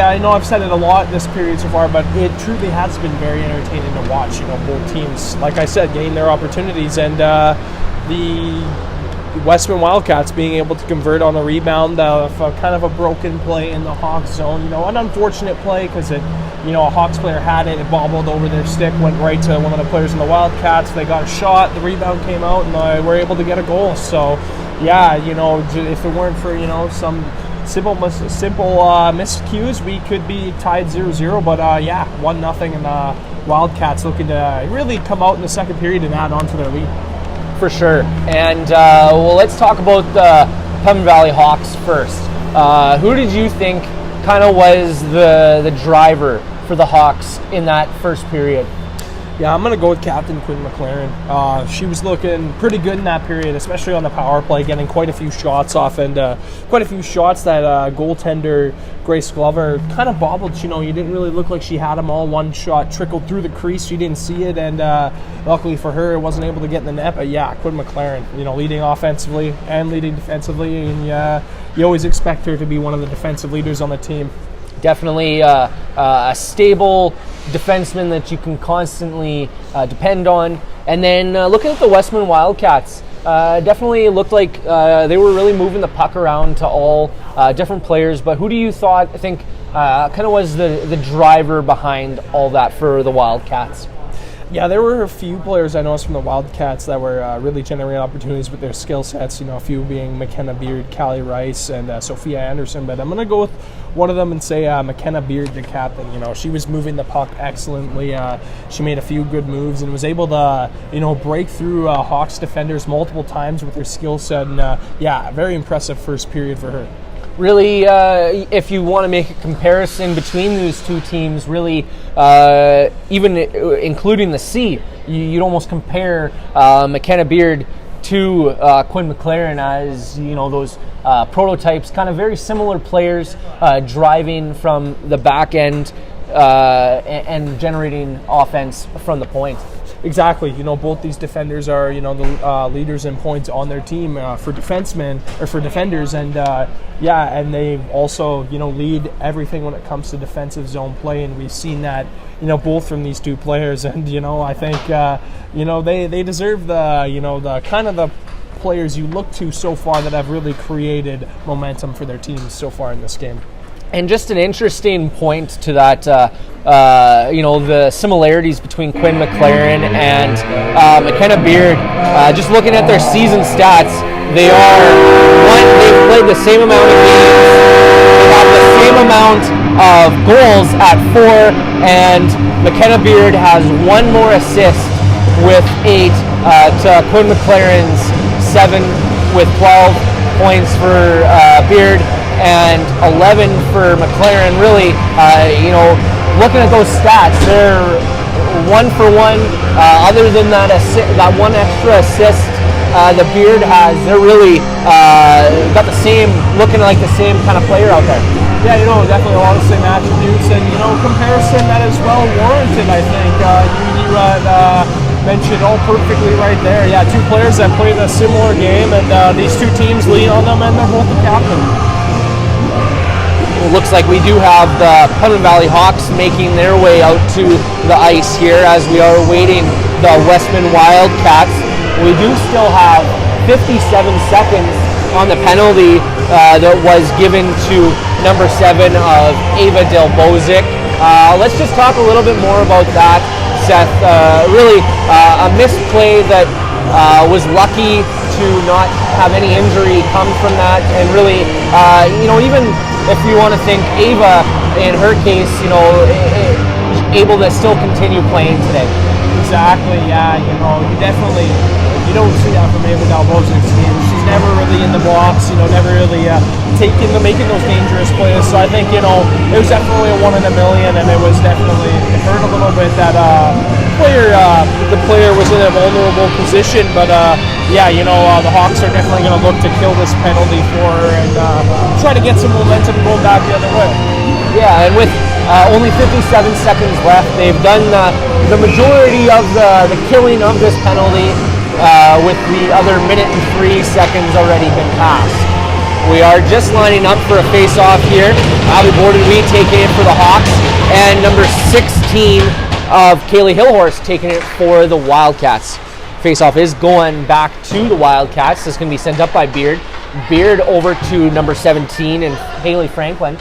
I know I've said it a lot this period so far, but it truly has been very entertaining to watch. You know, both teams, like I said, getting their opportunities, and the Westman Wildcats being able to convert on a rebound of kind of a broken play in the Hawks zone. You know, an unfortunate play because a Hawks player had it, it bobbled over their stick, went right to one of the players in the Wildcats. They got a shot, the rebound came out, and were able to get a goal. So, yeah, you know, if it weren't for, you know, some simple miscues, we could be tied 0-0. But yeah, 1-0, and Wildcats looking to really come out in the second period and add on to their lead. For sure. And well, let's talk about the Pembina Valley Hawks first. Who did you think kind of was the driver for the Hawks in that first period? Yeah, I'm going to go with Captain Quinn McLaren. She was looking pretty good in that period, especially on the power play, getting quite a few shots off, and quite a few shots that goaltender Grace Glover kind of bobbled. You know, you didn't really look like she had them all. One shot trickled through the crease. She didn't see it, and luckily for her, it wasn't able to get in the net. But yeah, Quinn McLaren, you know, leading offensively and leading defensively, and you always expect her to be one of the defensive leaders on the team. Definitely a stable defenseman that you can constantly depend on. And then looking at the Westman Wildcats, definitely looked like they were really moving the puck around to all different players. But who do you think kind of was the driver behind all that for the Wildcats? Yeah, there were a few players I noticed from the Wildcats that were really generating opportunities with their skill sets, you know, a few being McKenna Beard, Callie Rice, and Sophia Anderson. But I'm going to go with one of them and say McKenna Beard, the captain. You know, she was moving the puck excellently. She made a few good moves and was able to, you know, break through Hawks defenders multiple times with her skill set. And yeah, very impressive first period for her. Really, if you want to make a comparison between those two teams, really, even including the C, you'd almost compare McKenna Beard to Quinn McLaren as, you know, those prototypes, kind of very similar players, driving from the back end and generating offense from the point. Exactly. You know, both these defenders are, you know, the leaders in points on their team for defensemen or for defenders, and yeah, and they also, you know, lead everything when it comes to defensive zone play, and we've seen that, you know, both from these two players, and you know, I think you know, they deserve the, you know, the kind of the players you look to so far that have really created momentum for their teams so far in this game. And just an interesting point to that, the similarities between Quinn McLaren and McKenna Beard. Just looking at their season stats, they've played the same amount of games, they have the same amount of goals at 4, and McKenna Beard has 1 more assist with 8 to Quinn McLaren's 7 with 12 points for Beard and 11 for McLaren. Really, looking at those stats, they're 1 for 1. Other than that one extra assist the Beard has, they're really got looking like the same kind of player out there. Yeah, definitely a lot of same attributes, and comparison that is well warranted. I think you mentioned all perfectly right there. Yeah, 2 players that played a similar game, and these 2 teams lean on them, and they're both the captain. It looks like we do have the Pembina Valley Hawks making their way out to the ice here as we are awaiting the Westman Wildcats. We do still have 57 seconds on the penalty that was given to number 7 of Ava Delbozic. Let's just talk a little bit more about that, Seth. Really a misplay that was lucky to not have any injury come from that, and really, even if you want to think Ava, in her case, able to still continue playing today. Exactly, yeah, you don't see that from Ava Delbozic's game. She's never really in the box, never really making those dangerous plays. So I think, it was definitely a 1 in a million, and it hurt a little bit that the player was in a vulnerable position. But the Hawks are definitely going to look to kill this penalty for her and try to get some momentum going back the other way. Yeah, and with only 57 seconds left, they've done the majority of the killing of this penalty, with the other minute and 3 seconds already been passed. We are just lining up for a face-off here. Abby Bordenwee taking it for the Hawks, and number 16 of Kaylee Hillhorst taking it for the Wildcats. Face-off is going back to the Wildcats. This is going to be sent up by Beard. Beard over to number 17 and Haley Franklin.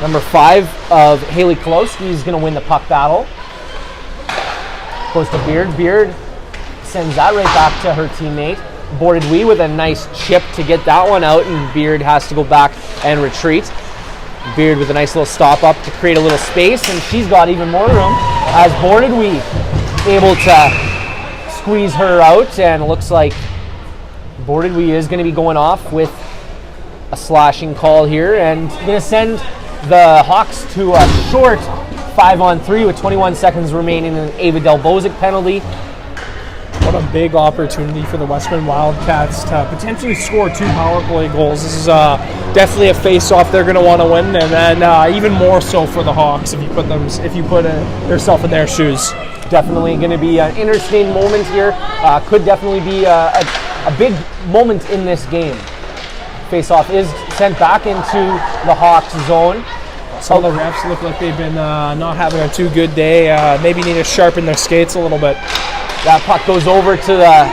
Number 5 of Haley Kolowski is going to win the puck battle. Goes to Beard. Beard sends that right back to her teammate. Bordenwee with a nice chip to get that one out, and Beard has to go back and retreat. Beard with a nice little stop up to create a little space, and she's got even more room as Bordenwee able to squeeze her out, and it looks like Bordenwee is going to be going off with a slashing call here, and going to send the Hawks to a short 5-on-3 with 21 seconds remaining in an Ava Delbozic penalty. What a big opportunity for the Westman Wildcats to potentially score 2 power play goals. This is definitely a face-off they're going to want to win, and then even more so for the Hawks if you put yourself in their shoes. Definitely going to be an interesting moment here. Could definitely be a big moment in this game. Face-off is sent back into the Hawks zone. Some of the refs look like they've been not having a too good day. Maybe need to sharpen their skates a little bit. That puck goes over to the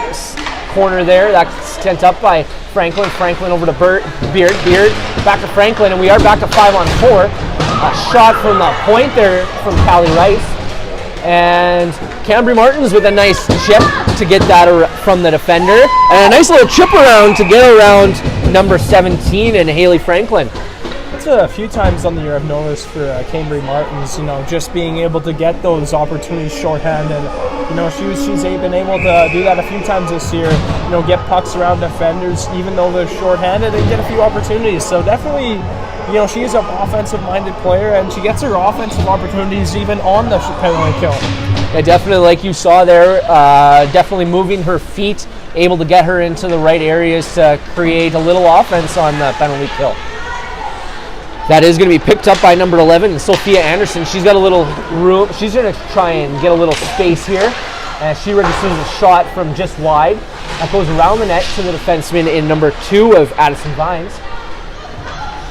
corner there. That's sent up by Franklin. Franklin over to Beard. Beard back to Franklin, and we are back to 5-on-4. A shot from the point there from Callie Rice. And Cambry Martins with a nice chip to get that from the defender. And a nice little chip around to get around number 17 and Haley Franklin. That's a few times on the year I've noticed for Cambry Martins, just being able to get those opportunities shorthanded. She's been able to do that a few times this year, get pucks around defenders even though they're shorthanded and get a few opportunities. So definitely, she is an offensive-minded player, and she gets her offensive opportunities even on the penalty kill. Yeah, definitely, like you saw there, definitely moving her feet, able to get her into the right areas to create a little offense on the penalty kill. That is going to be picked up by number 11, and Sophia Anderson. She's got a little room. She's going to try and get a little space here. And she registers a shot from just wide. That goes around the net to the defenseman in number 2 of Addison Vines.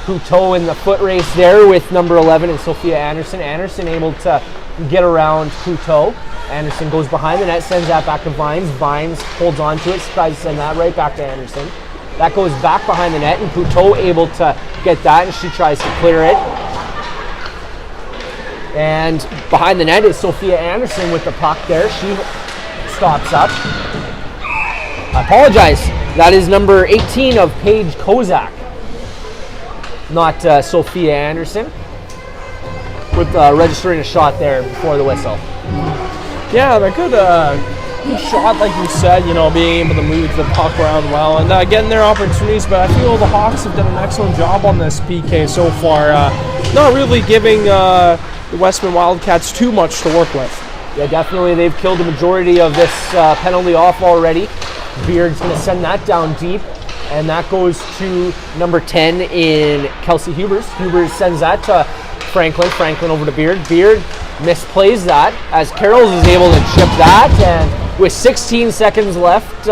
Couteau in the foot race there with number 11 and Sophia Anderson. Anderson able to get around Couteau. Anderson goes behind the net, sends that back to Vines. Vines holds on to it, tries to send that right back to Anderson. That goes back behind the net, and Couteau able to get that, and she tries to clear it. And behind the net is Sophia Anderson with the puck there. She stops up. I apologize. That is number 18 of Paige Kozak, not Sophia Anderson, with registering a shot there before the whistle. Yeah, but good shot, like you said, being able to move the puck around well and getting their opportunities. But I feel the Hawks have done an excellent job on this PK so far. Not really giving the Westman Wildcats too much to work with. Yeah, definitely. They've killed the majority of this penalty off already. Beard's going to send that down deep, and that goes to number 10 in Kelsey Hubers. Hubers sends that to Franklin. Franklin over to Beard. Beard misplays that as Carrolls is able to chip that, and with 16 seconds left,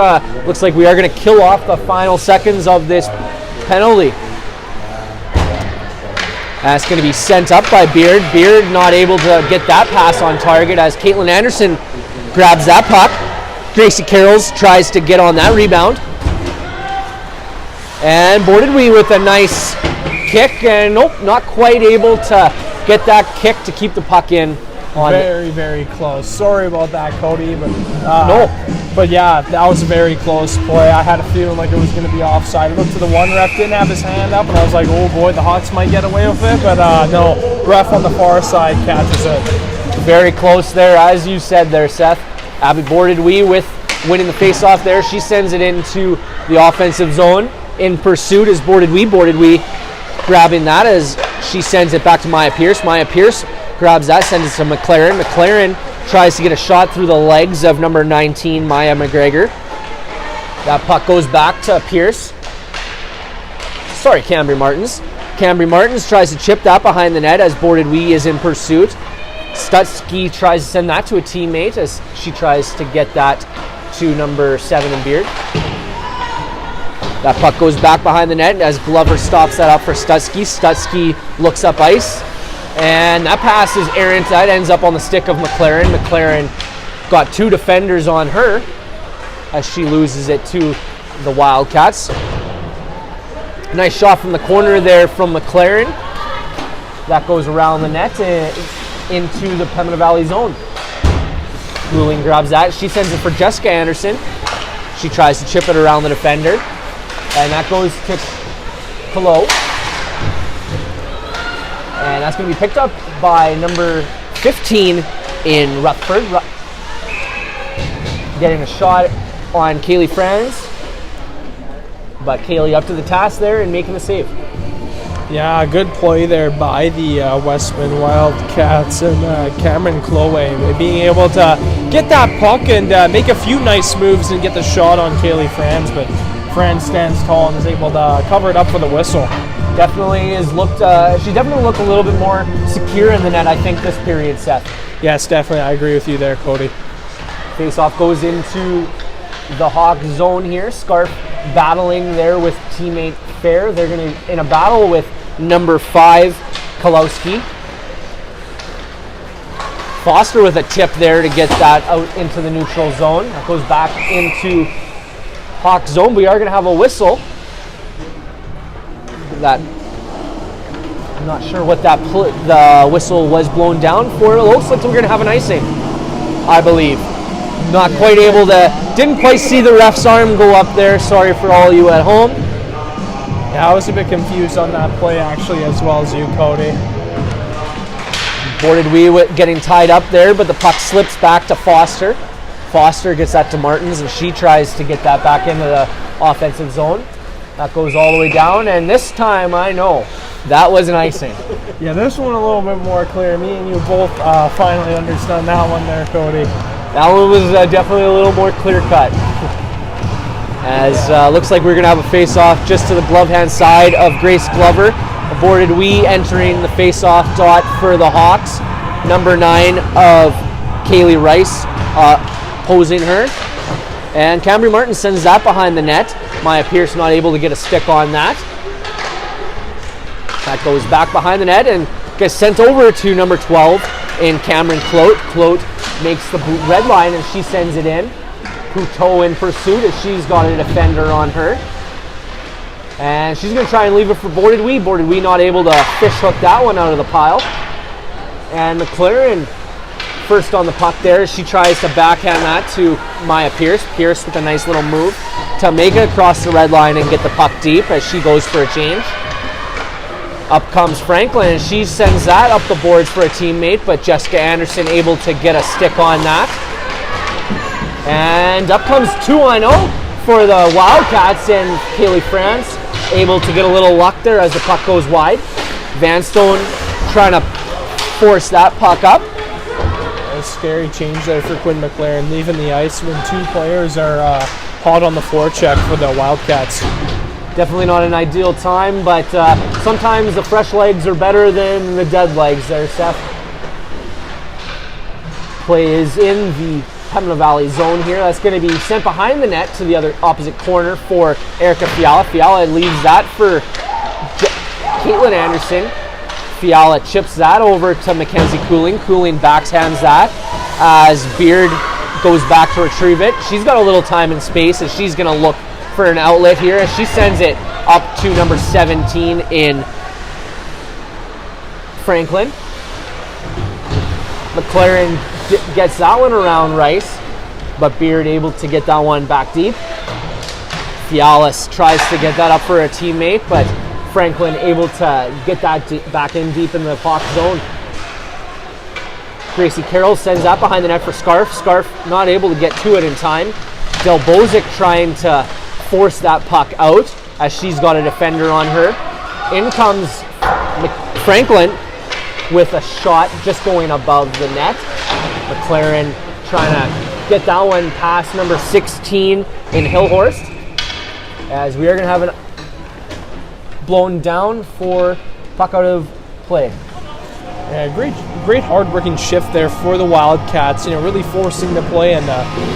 looks like we are going to kill off the final seconds of this penalty. That's going to be sent up by Beard. Beard not able to get that pass on target as Caitlin Anderson grabs that puck. Gracie Carrolls tries to get on that rebound. And Boarded-Wee with a nice kick, and nope, not quite able to get that kick to keep the puck in. Very, very close. Sorry about that, Cody, but no. But yeah, that was a very close play. I had a feeling like it was going to be offside. I looked to the one ref, didn't have his hand up, and I was like, oh boy, the Hawks might get away with it. But no, ref on the far side catches it. Very close there, as you said there, Seth. Abby Boarded-Wee with winning the face-off there. She sends it into the offensive zone. In pursuit is Boarded-Wee. Boarded-Wee grabbing that as she sends it back to Maya Pierce. Maya Pierce grabs that, sends it to McLaren. McLaren tries to get a shot through the legs of number 19, Maya McGregor. That puck goes back to Pierce. Sorry, Cambry Martins. Cambry Martins tries to chip that behind the net as Boarded-Wee is in pursuit. Stutsky tries to send that to a teammate as she tries to get that to number 7 in Beard. That puck goes back behind the net as Glover stops that up for Stutsky. Stutsky looks up ice, and that pass is errant. That ends up on the stick of McLaren. McLaren got 2 defenders on her as she loses it to the Wildcats. Nice shot from the corner there from McLaren. That goes around the net into the Pembina Valley zone. Ruling grabs that. She sends it for Jessica Anderson. She tries to chip it around the defender. And that goes to Colo. And that's going to be picked up by number 15 in Rutherford. Getting a shot on Kaylee Franz. But Kaylee up to the task there and making the save. Yeah, good play there by the Westman Wildcats and Cameron Chloe. Being able to get that puck and make a few nice moves and get the shot on Kaylee Franz. But Franz stands tall and is able to cover it up for the whistle. Definitely is looked. She definitely looked a little bit more secure in the net, I think, this period, Seth. Yes, definitely. I agree with you there, Cody. Face-off goes into the Hawk zone here. Scarf battling there with teammate Fair. They're going to in a battle with number 5, Kalowski. Foster with a tip there to get that out into the neutral zone. That goes back into Hawk zone. We are going to have a whistle. That I'm not sure what that the whistle was blown down for. It looks like we're going to have an icing, I believe. Not quite able to, didn't quite see the ref's arm go up there. Sorry for all you at home. Yeah, I was a bit confused on that play actually, as well as you, Cody. Boarded-Wee getting tied up there, but the puck slips back to Foster. Foster gets that to Martins, and she tries to get that back into the offensive zone. That goes all the way down, and this time I know that was an icing. Yeah, this one a little bit more clear. Me and you both finally understand that one there, Cody. That one was definitely a little more clear-cut. As looks like we're going to have a face-off just to the glove-hand side of Grace Glover. Boarded-Wee entering the face-off dot for the Hawks. Number 9 of Kaylee Rice posing her. And Cambry Martin sends that behind the net. Maya Pierce not able to get a stick on that. That goes back behind the net and gets sent over to number 12 in Cameron Clote. Clote makes the red line and she sends it in. Couteau in pursuit as she's got a defender on her. And she's going to try and leave it for Boarded Wee. Boarded Wee not able to fish hook that one out of the pile. And McLaren first on the puck there. She tries to backhand that to Maya Pierce. Pierce with a nice little move to make it across the red line and get the puck deep as she goes for a change. Up comes Franklin, and she sends that up the boards for a teammate, but Jessica Anderson able to get a stick on that. And up comes 2-0 for the Wildcats, and Kaylee France able to get a little luck there as the puck goes wide. Vanstone trying to force that puck up. A scary change there for Quinn McLaren, leaving the ice when 2 players are hot on the forecheck for the Wildcats. Definitely not an ideal time, but sometimes the fresh legs are better than the dead legs there, Seth. Play is in the Pembina Valley zone here. That's going to be sent behind the net to the other opposite corner for Erica Fiala. Fiala leaves that for Caitlin Anderson. Fiala chips that over to Mackenzie Cooling. Cooling backhands that as Beard goes back to retrieve it. She's got a little time and space as she's going to look for an outlet here as she sends it up to number 17 in Franklin. McLaren gets that one around Rice, but Beard able to get that one back deep. Fialis tries to get that up for a teammate, but Franklin able to get that back in deep in the puck zone. Gracie Carroll sends that behind the net for Scarf. Scarf not able to get to it in time. Del Bozic trying to force that puck out as she's got a defender on her. In comes Franklin with a shot just going above the net. McLaren trying to get that one past number 16 in Hillhorst, as we are going to have it blown down for puck out of play. Yeah, great hard-working shift there for the Wildcats. Really forcing the play and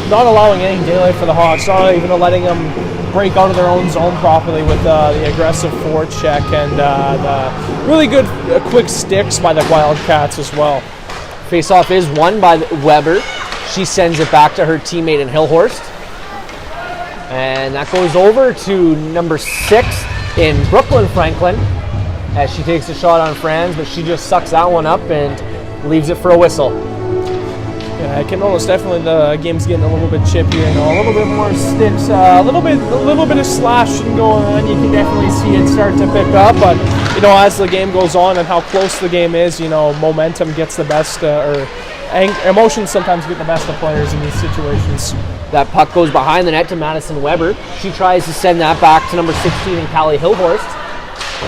not allowing any daylight for the Hawks. Not even letting them break out of their own zone properly with the aggressive forecheck and the really good quick sticks by the Wildcats as well. Face-off is won by Weber. She sends it back to her teammate in Hillhorst, and that goes over to number 6 in Brooklyn Franklin, as she takes a shot on Franz, but she just sucks that one up and leaves it for a whistle. Yeah, I can almost definitely the game's getting a little bit chippier, a little bit more sticks, a little bit of slashing going on. You can definitely see it start to pick up, but as the game goes on and how close the game is, momentum gets the best, or emotions sometimes get the best of players in these situations. That puck goes behind the net to Madison Weber. She tries to send that back to number 16 in Callie Hillhorst.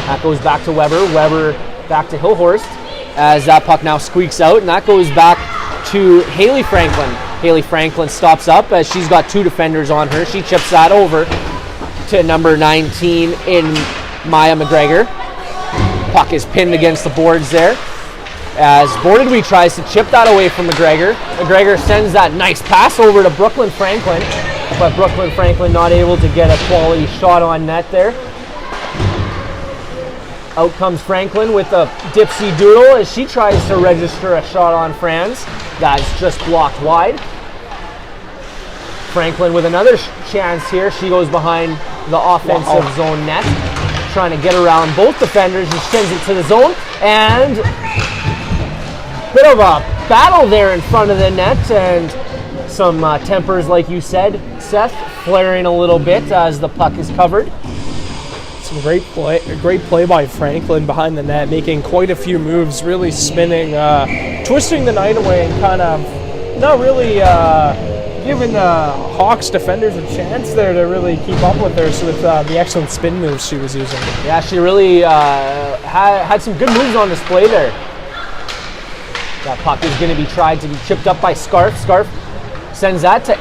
That goes back to Weber. Weber back to Hillhorst as that puck now squeaks out, and that goes back to Haley Franklin. Haley Franklin stops up as she's got 2 defenders on her. She chips that over to number 19 in Maya McGregor. Puck is pinned against the boards there as Boarded Wee tries to chip that away from McGregor. McGregor sends that nice pass over to Brooklyn Franklin, but Brooklyn Franklin not able to get a quality shot on net there. Out comes Franklin with a dipsy doodle as she tries to register a shot on Franz. That's just blocked wide. Franklin with another chance here. She goes behind the offensive zone net, trying to get around both defenders and sends it to the zone. And bit of a battle there in front of the net, and some tempers, like you said, Seth, flaring a little bit as the puck is covered. Some great play by Franklin behind the net, making quite a few moves, really spinning, twisting the night away, and kind of not really giving the Hawks defenders a chance there to really keep up with her with the excellent spin moves she was using. Yeah, she really had some good moves on display there. That puck is going to be tried to be chipped up by Scarf. Scarf sends that to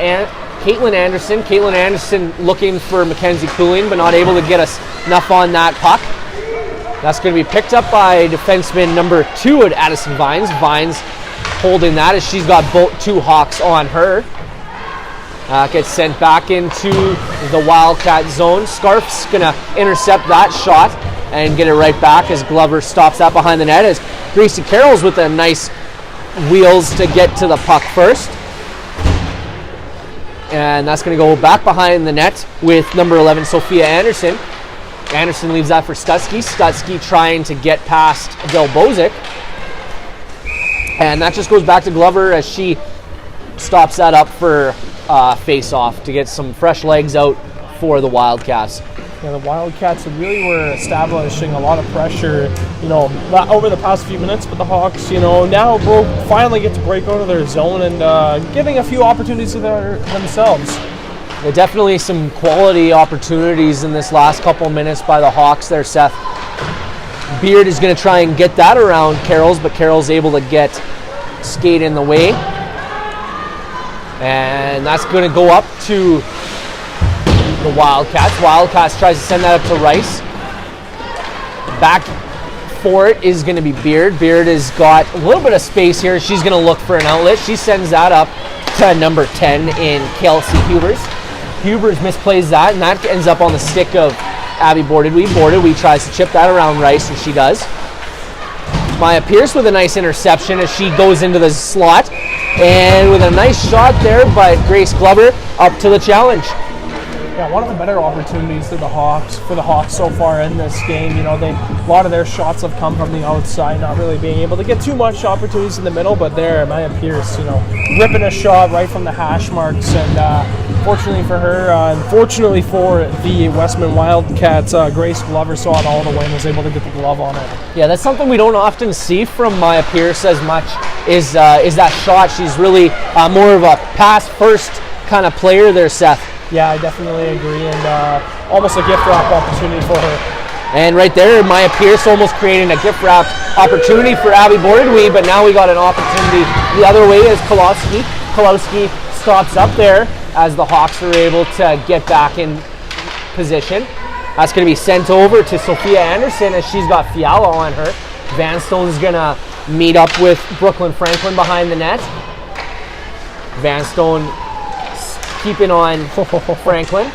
Caitlin Anderson. Caitlin Anderson looking for Mackenzie Cooling, but not able to get us enough on that puck. That's going to be picked up by defenseman number 2 at Addison Vines. Vines holding that as she's got both 2 Hawks on her. Gets sent back into the Wildcat zone. Scarf's going to intercept that shot and get it right back as Glover stops that behind the net, as Gracie Carroll's with a nice wheels to get to the puck first. And that's going to go back behind the net with number 11, Sophia Anderson. Anderson leaves that for Stutzky. Stutzky trying to get past Delbozic. And that just goes back to Glover as she stops that up for face-off to get some fresh legs out for the Wildcats. Yeah, the Wildcats really were establishing a lot of pressure, not over the past few minutes, but the Hawks, now will finally get to break out of their zone and giving a few opportunities to themselves. Yeah, definitely some quality opportunities in this last couple minutes by the Hawks there, Seth. Beard is going to try and get that around Carroll's, but Carroll's able to skate in the way. And that's going to go up to the Wildcats. Wildcats tries to send that up to Rice. Back for it is going to be Beard. Beard has got a little bit of space here. She's going to look for an outlet. She sends that up to number 10 in Kelsey Hubers. Hubers misplays that, and that ends up on the stick of Abby Bordedwee. Bordedwee tries to chip that around Rice, and she does. Maya Pierce with a nice interception as she goes into the slot. And with a nice shot there by Grace Glover, up to the challenge. Yeah, one of the better opportunities for the Hawks so far in this game. A lot of their shots have come from the outside, not really being able to get too much opportunities in the middle. But there, Maya Pierce, ripping a shot right from the hash marks. And fortunately for her, unfortunately for the Westman Wildcats, Grace Glover saw it all the way and was able to get the glove on it. Yeah, that's something we don't often see from Maya Pierce as much. Is that shot. She's really more of a pass first kind of player there, Seth. Yeah, I definitely agree, and almost a gift wrap opportunity for her. And right there, Maya Pierce almost creating a gift wrap opportunity for Abby Bordedwee, but now we got an opportunity the other way as Kolowski. Kolowski stops up there as the Hawks are able to get back in position. That's going to be sent over to Sophia Anderson as she's got Fiala on her. Vanstone's going to meet up with Brooklyn Franklin behind the net. Vanstone keeping on Franklin.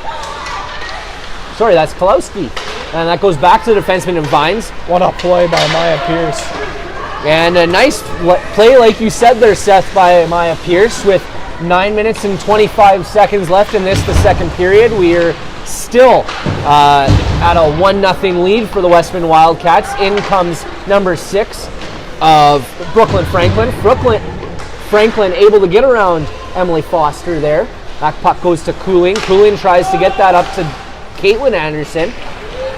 Sorry, that's Kolowski. And that goes back to the defenseman in Vines. What a play by Maya Pierce. And a nice play, like you said there, Seth, by Maya Pierce with 9 minutes and 25 seconds left in the second period. We are still at a 1-0 lead for the Westman Wildcats. In comes number 6 of Brooklyn Franklin. Franklin able to get around Emily Foster there. That puck goes to Cooling. Cooling tries to get that up to Caitlin Anderson.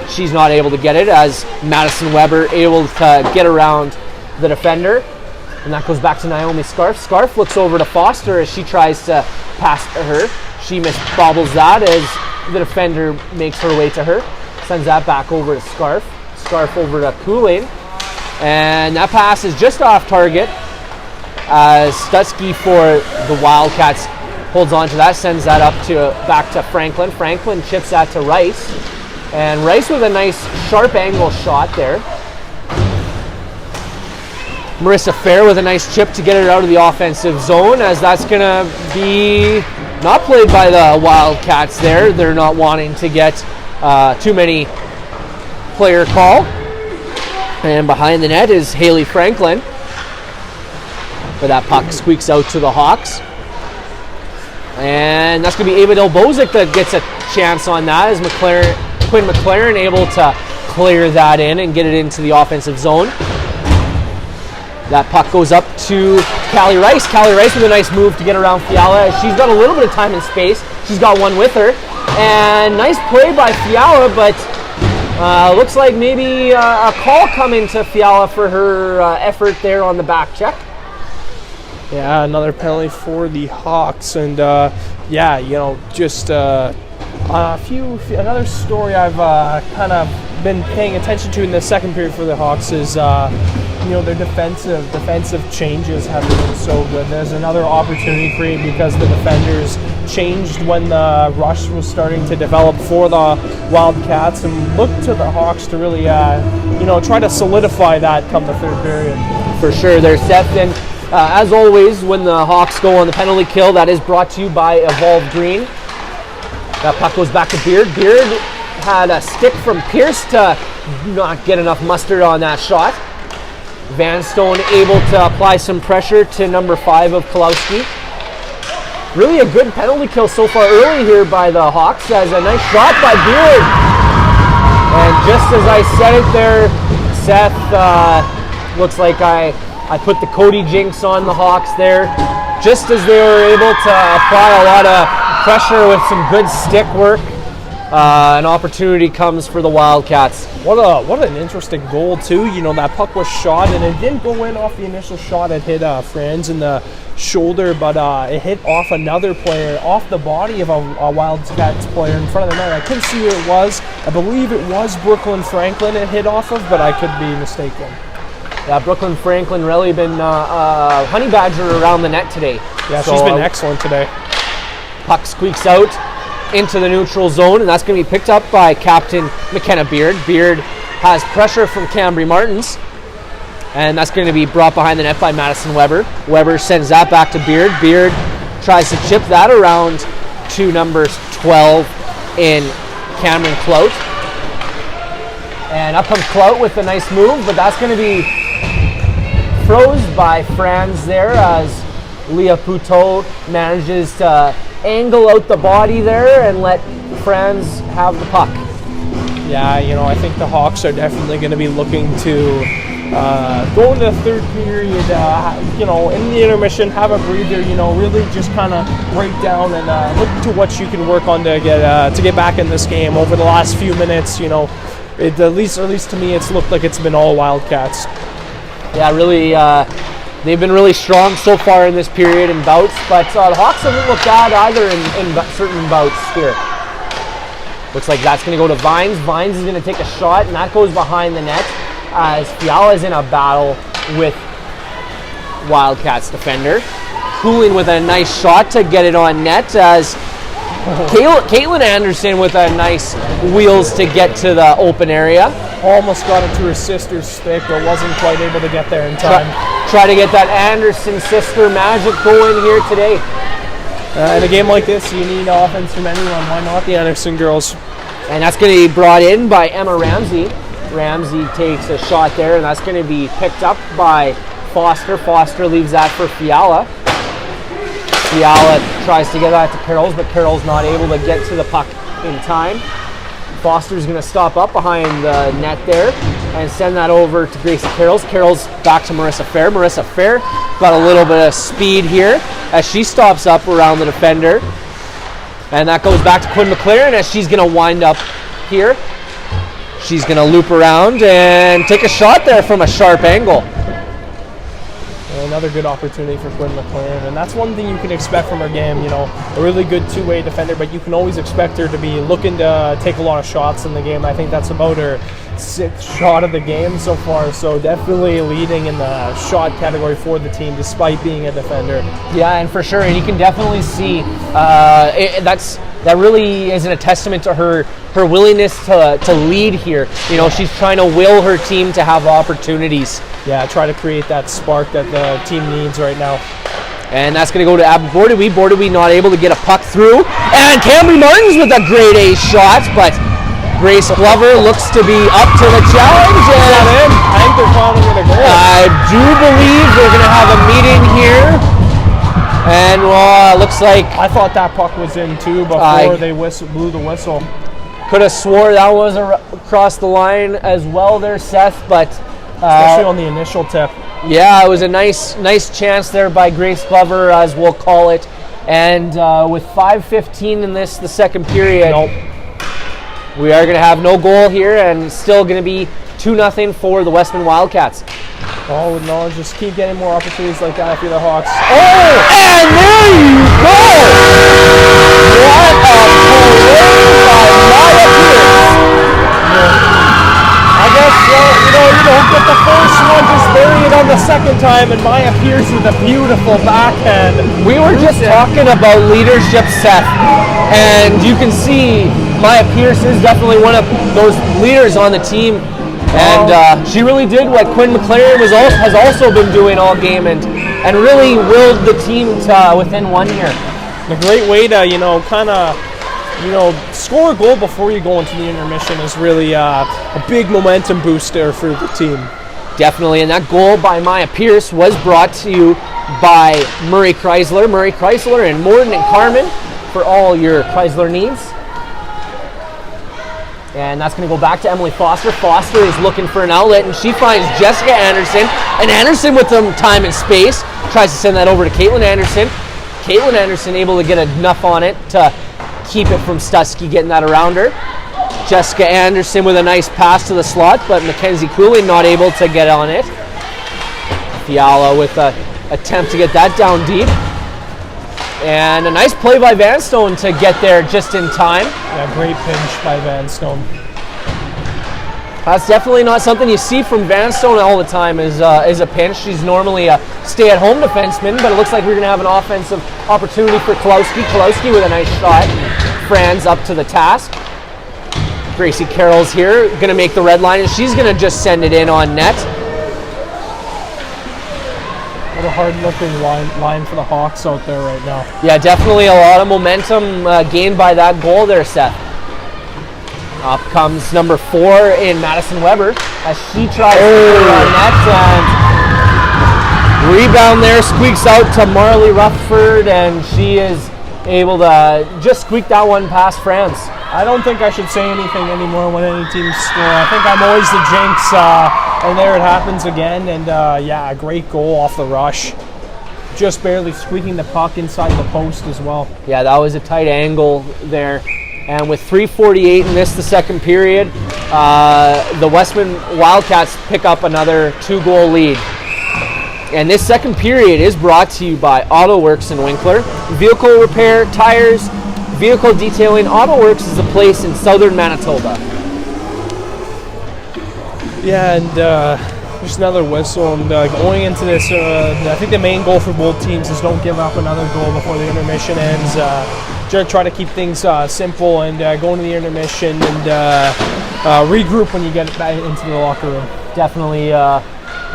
She's not able to get it as Madison Weber able to get around the defender. And that goes back to Naomi Scarf. Scarf looks over to Foster as she tries to pass to her. She misbobbles that as the defender makes her way to her. Sends that back over to Scarf. Scarf over to Cooling. And that pass is just off target as Stutzky for the Wildcats holds on to that, sends that up back to Franklin. Franklin chips that to Rice. And Rice with a nice sharp angle shot there. Marissa Fair with a nice chip to get it out of the offensive zone, as that's going to be not played by the Wildcats there. They're not wanting to get too many player call. And behind the net is Haley Franklin. But that puck squeaks out to the Hawks. And that's going to be Ava Delbozic that gets a chance on that, as Quinn McLaren able to clear that in and get it into the offensive zone. That puck goes up to Callie Rice. Callie Rice with a nice move to get around Fiala. She's got a little bit of time and space. She's got one with her. And nice play by Fiala, but looks like maybe a call coming to Fiala for her effort there on the back check. Yeah, another penalty for the Hawks, and just another story I've kind of been paying attention to in the second period for the Hawks is their defensive changes have been so good. There's another opportunity created because the defenders changed when the rush was starting to develop for the Wildcats, and looked to the Hawks to really try to solidify that come the third period. For sure, they're set. And as always, when the Hawks go on the penalty kill, that is brought to you by Evolve Green. That puck goes back to Beard. Beard had a stick from Pierce to not get enough mustard on that shot. Vanstone able to apply some pressure to number 5 of Kolowski. Really a good penalty kill so far early here by the Hawks, as a nice shot by Beard. And just as I said it there, Seth, looks like I put the Cody jinx on the Hawks there. Just as they were able to apply a lot of pressure with some good stick work, an opportunity comes for the Wildcats. What an interesting goal too. You know, that puck was shot and it didn't go in off the initial shot. It hit Franz in the shoulder, but it hit off another player, off the body of a Wildcats player in front of the net. I couldn't see who it was. I believe it was Brooklyn Franklin it hit off of, but I could be mistaken. Yeah, Brooklyn Franklin really been honey badger around the net today. Yeah, so she's been excellent today. Puck squeaks out into the neutral zone, and that's going to be picked up by Captain McKenna Beard. Beard has pressure from Cambry Martins, and that's going to be brought behind the net by Madison Weber. Weber sends that back to Beard. Beard tries to chip that around to number 12 in Cameron Clout. And up comes Clout with a nice move, but that's going to be froze by Franz there as Leah Poutot manages to angle out the body there and let Franz have the puck. Yeah, you know, I think the Hawks are definitely going to be looking to go into the third period, you know, in the intermission, have a breather, you know, really just kind of break down and look to what you can work on to get back in this game over the last few minutes. You know, at least to me, it's looked like it's been all Wildcats. Yeah, really, they've been really strong so far in this period in bouts, but the Hawks haven't looked bad either in certain bouts here. Looks like that's going to go to Vines. Vines is going to take a shot, and that goes behind the net as Fiala is in a battle with Wildcats defender. Cooling with a nice shot to get it on net as Caitlin Anderson with a nice wheels to get to the open area. Almost got it to her sister's stick, but wasn't quite able to get there in time. Try to get that Anderson sister magic going here today. In a game like this, you need offense from anyone. Why not the Anderson girls? And that's going to be brought in by Emma Ramsey. Ramsey takes a shot there, and that's going to be picked up by Foster. Foster leaves that for Fiala. Fiala tries to get that to Carrolls, but Carrolls not able to get to the puck in time. Foster's going to stop up behind the net there and send that over to Gracie Carrolls. Carrolls back to Marissa Fair. Marissa Fair got a little bit of speed here as she stops up around the defender. And that goes back to Quinn McLaren as she's going to wind up here. She's going to loop around and take a shot there from a sharp angle. Another good opportunity for Quinn McLaren, and that's one thing you can expect from her game. You know, a really good two-way defender, but you can always expect her to be looking to take a lot of shots in the game. I think that's about her 6th shot of the game so far, so definitely leading in the shot category for the team despite being a defender. Yeah, and for sure, and you can definitely see that really isn't a testament to her willingness to lead here. You know, she's trying to will her team to have opportunities. Yeah, try to create that spark that the team needs right now. And that's going to go to Abby Bordewy. Bordewy not able to get a puck through. And Cambry Martins with a great ace shot, but Grace Glover looks to be up to the challenge. And I think they're finally going to go. I do believe they're going to have a meeting here. And looks like I thought that puck was in too before they blew the whistle. Could have swore that was across the line as well there, Seth, but especially on the initial tip. Yeah, it was a nice chance there by Grace Glover, as we'll call it. And with 5:15 in the second period, we are going to have no goal here, and still going to be 2-0 for the Westman Wildcats. Oh no, just keep getting more opportunities like that if you're the Hawks. Oh, and there you go! What a play by Maya Pierce! I guess, you don't get the first one, just bury it on the second time, and Maya Pierce with a beautiful backhand. We were just talking about leadership, Seth, and you can see Maya Pierce is definitely one of those leaders on the team. And she really did what Quinn McLaren has also been doing all game, and really willed the team to within 1 year. A great way to, score a goal before you go into the intermission is really a big momentum booster for the team. Definitely, and that goal by Maya Pierce was brought to you by Murray Chrysler. Murray Chrysler and Morden and Carmen for all your Chrysler needs. And that's going to go back to Emily Foster. Foster is looking for an outlet, and she finds Jessica Anderson. And Anderson with some time and space tries to send that over to Caitlin Anderson. Caitlin Anderson able to get enough on it to keep it from Stutsky getting that around her. Jessica Anderson with a nice pass to the slot, but Mackenzie Cooling not able to get on it. Fiala with an attempt to get that down deep. And a nice play by Vanstone to get there just in time. Yeah, great pinch by Vanstone. That's definitely not something you see from Vanstone all the time is a pinch. She's normally a stay-at-home defenseman, but it looks like we're going to have an offensive opportunity for Kolowski. Kolowski with a nice shot. Franz up to the task. Gracie Carroll's here, going to make the red line, and she's going to just send it in on net. What a hard-looking line for the Hawks out there right now. Yeah, definitely a lot of momentum gained by that goal there, Seth. Up comes number 4 in Madison Weber as she tries to put it on net, and rebound there, squeaks out to Marley Rufford, and she is able to just squeak that one past France. I don't think I should say anything anymore when any team score. I think I'm always the jinx, and there it happens again. And yeah, a great goal off the rush. Just barely squeaking the puck inside the post as well. Yeah, that was a tight angle there. And with 3:48 in the second period, the Westman Wildcats pick up another 2-goal lead. And this second period is brought to you by Auto Works in Winkler. Vehicle repair, tires, vehicle detailing. Auto Works is a place in southern Manitoba. Yeah, and just another whistle. And going into this, I think the main goal for both teams is don't give up another goal before the intermission ends. Just try to keep things simple and go into the intermission and regroup when you get back into the locker room. Definitely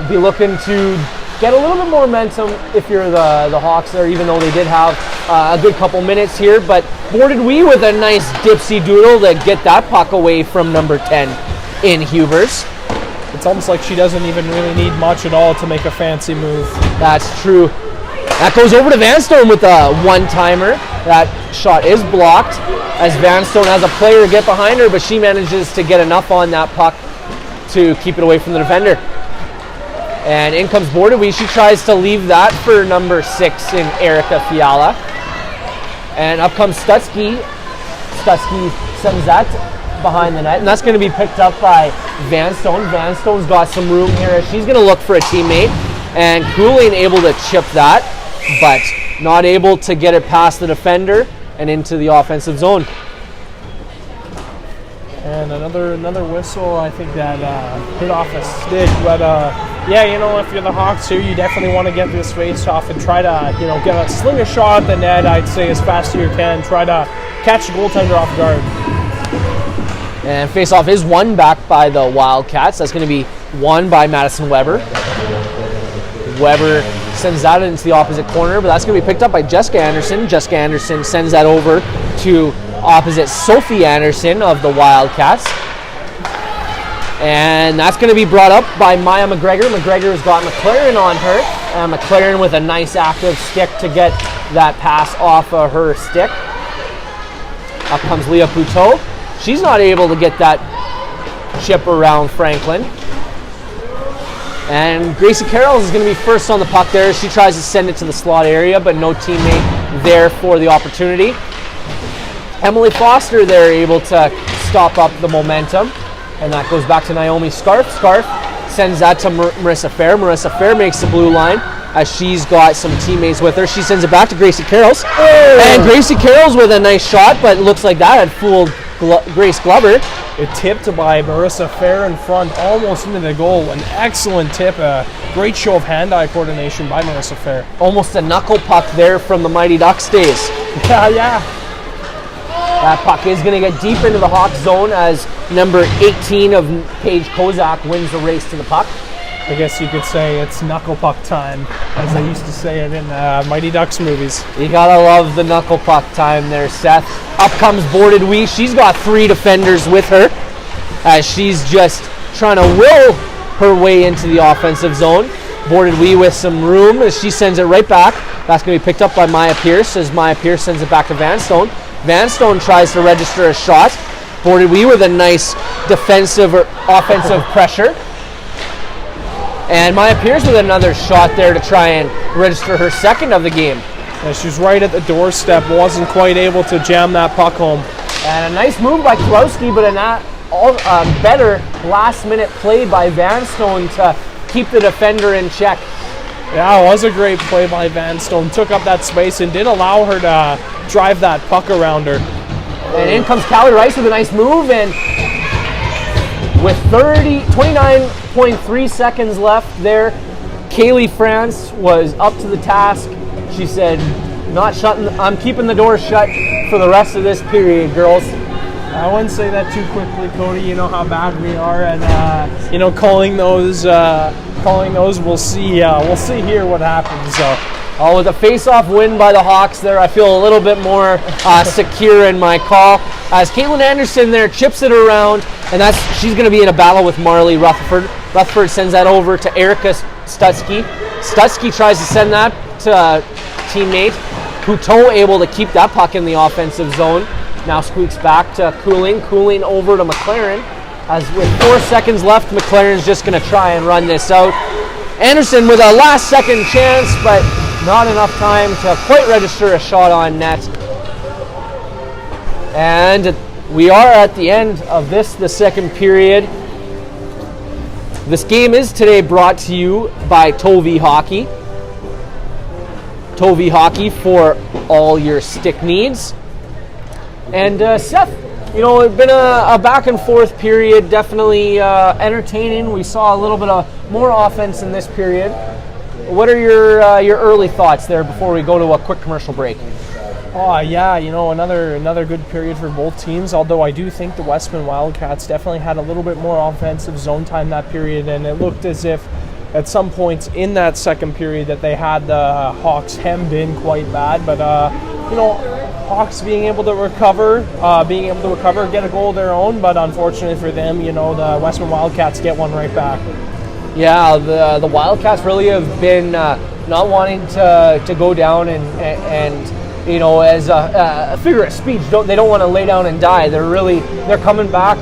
be looking to get a little bit more momentum if you're the Hawks there, even though they did have a good couple minutes here. But boarded we with a nice dipsy doodle to get that puck away from number 10 in Hubers. It's almost like she doesn't even really need much at all to make a fancy move. That's true. That goes over to Vanstone with a one-timer. That shot is blocked as Vanstone has a player get behind her, but she manages to get enough on that puck to keep it away from the defender. And in comes Bordeaux. She tries to leave that for number 6 in Erica Fiala. And up comes Stutsky. Stutsky sends that behind the net, and that's going to be picked up by Vanstone. Vanstone's got some room here. She's going to look for a teammate, and Cooling able to chip that, but not able to get it past the defender and into the offensive zone. And another whistle. I think that hit off a stick, but yeah, you know, if you're the Hawks here, you definitely want to get this face off and try to, you know, sling a shot at the net. I'd say as fast as you can. Try to catch the goaltender off guard. And face-off is won back by the Wildcats. That's going to be won by Madison Weber. Weber sends that into the opposite corner, but that's going to be picked up by Jessica Anderson. Jessica Anderson sends that over to opposite Sophie Anderson of the Wildcats. And that's going to be brought up by Maya McGregor. McGregor's got McLaren on her. And McLaren with a nice active stick to get that pass off of her stick. Up comes Leah Poutot. She's not able to get that chip around Franklin. And Gracie Carroll is going to be first on the puck there. She tries to send it to the slot area, but no teammate there for the opportunity. Emily Foster there able to stop up the momentum. And that goes back to Naomi Scarf. Scarf sends that to Marissa Fair. Marissa Fair makes the blue line as she's got some teammates with her. She sends it back to Gracie Carrolls. Oh. And Gracie Carrolls with a nice shot, but it looks like that had fooled Grace Glover. It tipped by Marissa Fair in front, almost into the goal. An excellent tip. A great show of hand-eye coordination by Marissa Fair. Almost a knuckle puck there from the Mighty Ducks days. Yeah. That puck is going to get deep into the Hawks zone as number 18 of Paige Kozak wins the race to the puck. I guess you could say it's knuckle puck time, as they used to say it in Mighty Ducks movies. You gotta love the knuckle puck time there, Seth. Up comes Boarded Wee. She's got 3 defenders with her as she's just trying to will her way into the offensive zone. Boarded Wee with some room as she sends it right back. That's going to be picked up by Maya Pierce as Maya Pierce sends it back to Vanstone. Vanstone tries to register a shot, boarded we with a nice defensive or offensive pressure. And Maya Pierce with another shot there to try and register her second of the game. Yeah, she was right at the doorstep, wasn't quite able to jam that puck home. And a nice move by Klowski, but a better last-minute play by Vanstone to keep the defender in check. Yeah, it was a great play by Vanstone. Took up that space and did allow her to drive that puck around her. And in comes Callie Rice with a nice move, and with 29.3 seconds left there, Kaylee France was up to the task. She said, I'm keeping the door shut for the rest of this period, girls. I wouldn't say that too quickly, Cody. You know how bad we are, and calling those. We'll see here what happens. So, with a face-off win by the Hawks there, I feel a little bit more secure in my call. As Caitlin Anderson there chips it around, and she's going to be in a battle with Marley Rutherford. Rutherford sends that over to Erica Stutsky. Stutsky tries to send that to a teammate. Couteau able to keep that puck in the offensive zone. Now squeaks back to Cooling. Cooling over to McLaren. As with 4 seconds left, McLaren's just going to try and run this out. Anderson with a last-second chance, but not enough time to quite register a shot on net. And we are at the end of the second period. This game is today brought to you by Tovey Hockey. Tovey Hockey for all your stick needs. And Seth, it's been a back and forth period, definitely entertaining. We saw a little bit of more offense in this period. What are your early thoughts there before we go to a quick commercial break? Oh yeah, another good period for both teams. Although I do think the Westman Wildcats definitely had a little bit more offensive zone time that period, and it looked as if at some points in that second period that they had the Hawks hemmed in quite bad. But Hawks being able to recover, get a goal of their own. But unfortunately for them, the Westman Wildcats get one right back. Yeah, the Wildcats really have been not wanting to go down and as a figure of speech, they don't want to lay down and die. They're coming back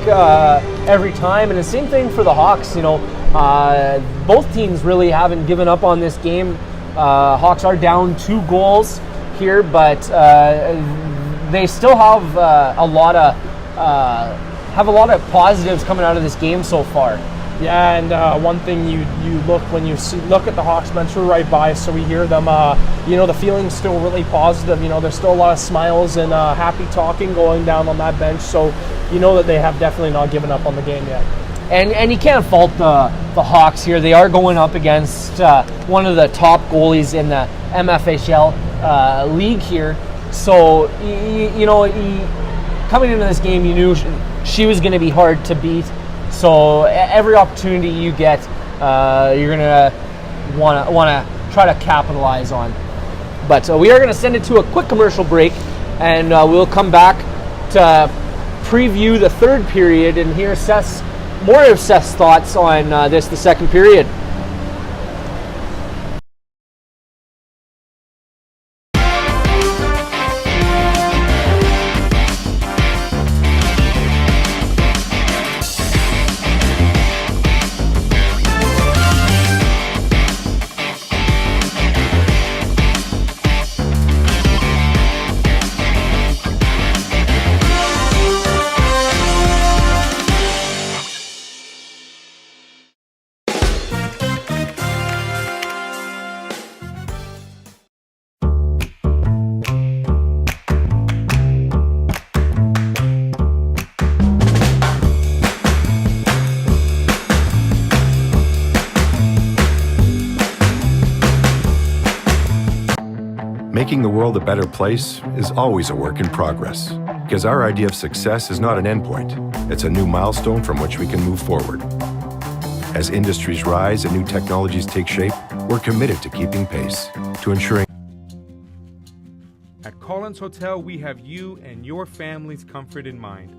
every time, and the same thing for the Hawks. Both teams really haven't given up on this game. Hawks are down 2 goals here, but they still have a lot of positives coming out of this game so far. Yeah, and one thing you look when you look at the Hawks bench, we're right by, so we hear them. The feeling's still really positive. There's still a lot of smiles and happy talking going down on that bench. So that they have definitely not given up on the game yet. And you can't fault the Hawks here. They are going up against one of the top goalies in the MFHL league here. So coming into this game, you knew she was going to be hard to beat. So every opportunity you get, you're gonna want to try to capitalize on. But we are going to send it to a quick commercial break, and we'll come back to preview the third period and hear more of Seth's thoughts on the second period. Making the world a better place is always a work in progress, because our idea of success is not an endpoint. It's a new milestone from which we can move forward. As industries rise and new technologies take shape, we're committed to keeping pace, to ensuring. At Collins Hotel, we have you and your family's comfort in mind.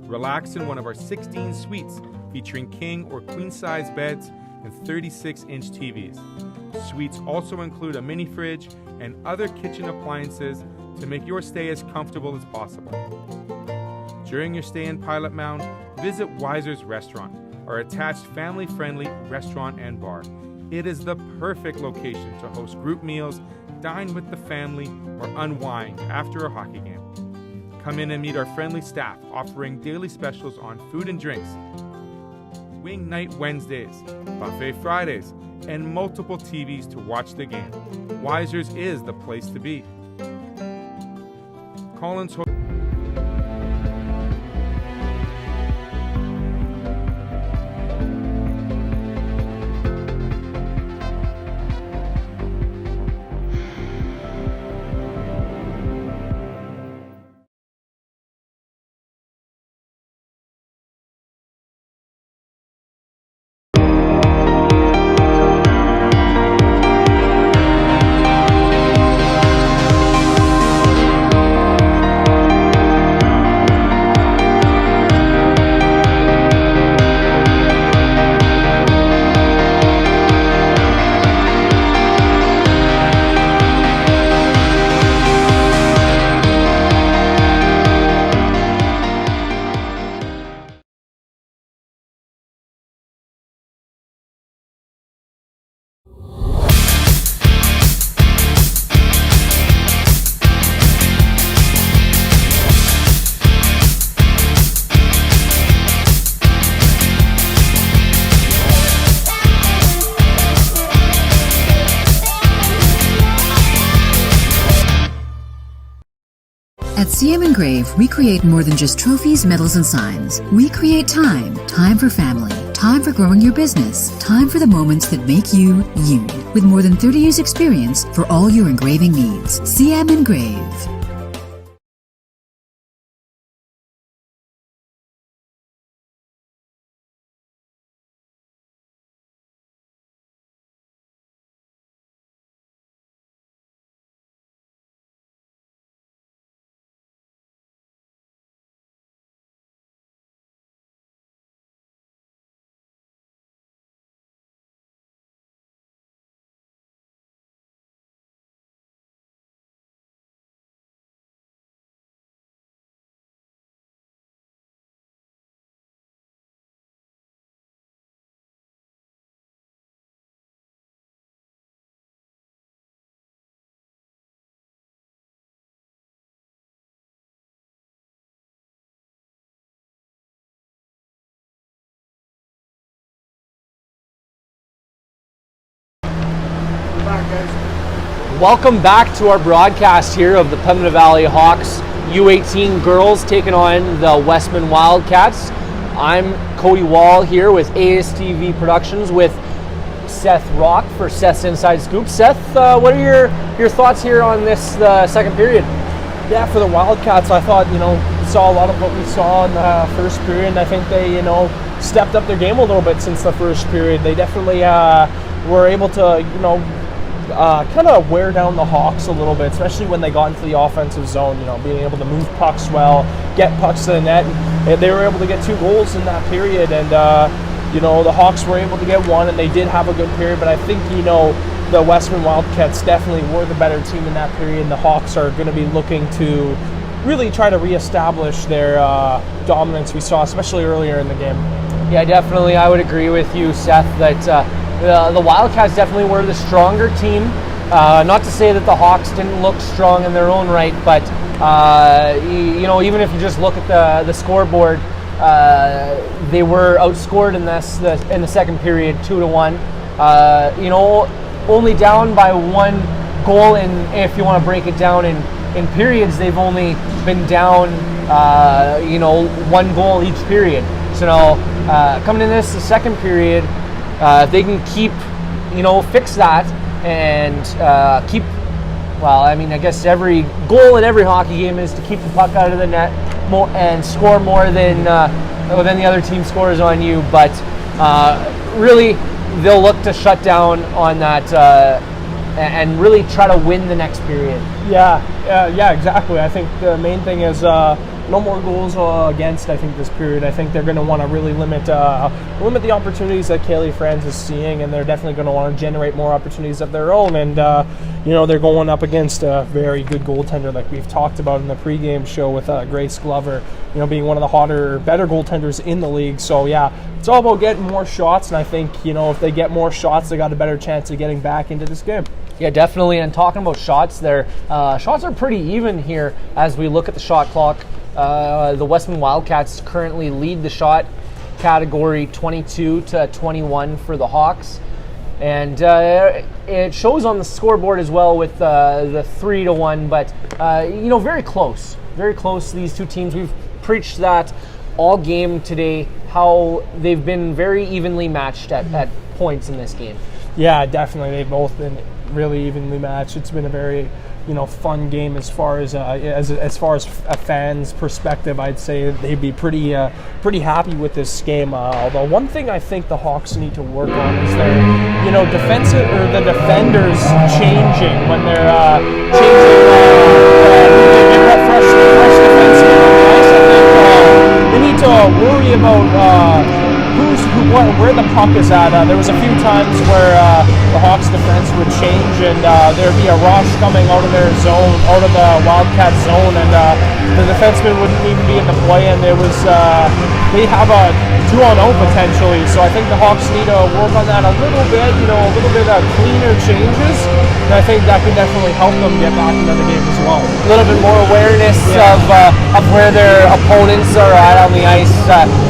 Relax in one of our 16 suites featuring king or queen size beds and 36-inch TVs. Suites also include a mini fridge and other kitchen appliances to make your stay as comfortable as possible. During your stay in Pilot Mound, visit Weiser's Restaurant, our attached family-friendly restaurant and bar. It is the perfect location to host group meals, dine with the family, or unwind after a hockey game. Come in and meet our friendly staff offering daily specials on food and drinks, Wing Night Wednesdays, Buffet Fridays, and multiple TVs to watch the game. Weiser's is the place to be. Collins At CM Engrave, we create more than just trophies, medals, and signs. We create time. Time for family. Time for growing your business. Time for the moments that make you, you. With more than 30 years experience for all your engraving needs. CM Engrave. Welcome back to our broadcast here of the Pembina Valley Hawks U18 girls taking on the Westman Wildcats. I'm Cody Wall here with ASTV Productions with Seth Rock for Seth's Inside Scoop. Seth, what are your thoughts here on this second period? Yeah, for the Wildcats, I thought, saw a lot of what we saw in the first period, and I think they, stepped up their game a little bit since the first period. They definitely were able to, kind of wear down the Hawks a little bit, especially when they got into the offensive zone, being able to move pucks well, get pucks to the net. And they were able to get 2 goals in that period, and, the Hawks were able to get 1, and they did have a good period, but I think, the Westman Wildcats definitely were the better team in that period, and the Hawks are going to be looking to really try to reestablish their dominance we saw, especially earlier in the game. Yeah, definitely. I would agree with you, Seth, that the Wildcats definitely were the stronger team. Not to say that the Hawks didn't look strong in their own right, but even if you just look at the scoreboard, they were outscored in the second period 2-1. Only down by 1 goal, and if you want to break it down in periods, they've only been down 1 goal each period. So now coming in the second period, if they can keep, fix that and keep, I guess every goal in every hockey game is to keep the puck out of the net and score more than the other team scores on you. But really, they'll look to shut down on that and really try to win the next period. Yeah, exactly. I think the main thing is, no more goals against, I think, this period. I think they're going to want to really limit the opportunities that Kaylee Franz is seeing, and they're definitely going to want to generate more opportunities of their own. And, they're going up against a very good goaltender like we've talked about in the pregame show with Grace Glover, being one of the better goaltenders in the league. So, yeah, it's all about getting more shots, and I think, if they get more shots, they got a better chance of getting back into this game. Yeah, definitely. And talking about shots there, shots are pretty even here as we look at the shot clock. The Westman Wildcats currently lead the shot category 22-21 for the Hawks. And it shows on the scoreboard as well with the 3-1, but, very close. Very close, these two teams. We've preached that all game today, how they've been very evenly matched at points in this game. Yeah, definitely. They've both been really evenly matched. It's been a very, fun game as far as a fan's perspective. I'd say they'd be pretty happy with this game. Although one thing I think the Hawks need to work on is their, defensive or the defenders changing when they're fresh defensemen. I think they need to worry about where the puck is at. There was a few times where the Hawks defense would change and there'd be a rush coming out of their zone, out of the Wildcat zone, and the defenseman wouldn't even be in the play, and they have a 2-on-0 potentially. So I think the Hawks need to work on that a little bit, a little bit of cleaner changes, and I think that could definitely help them get back into the game as well. A little bit more awareness of where their opponents are at on the ice.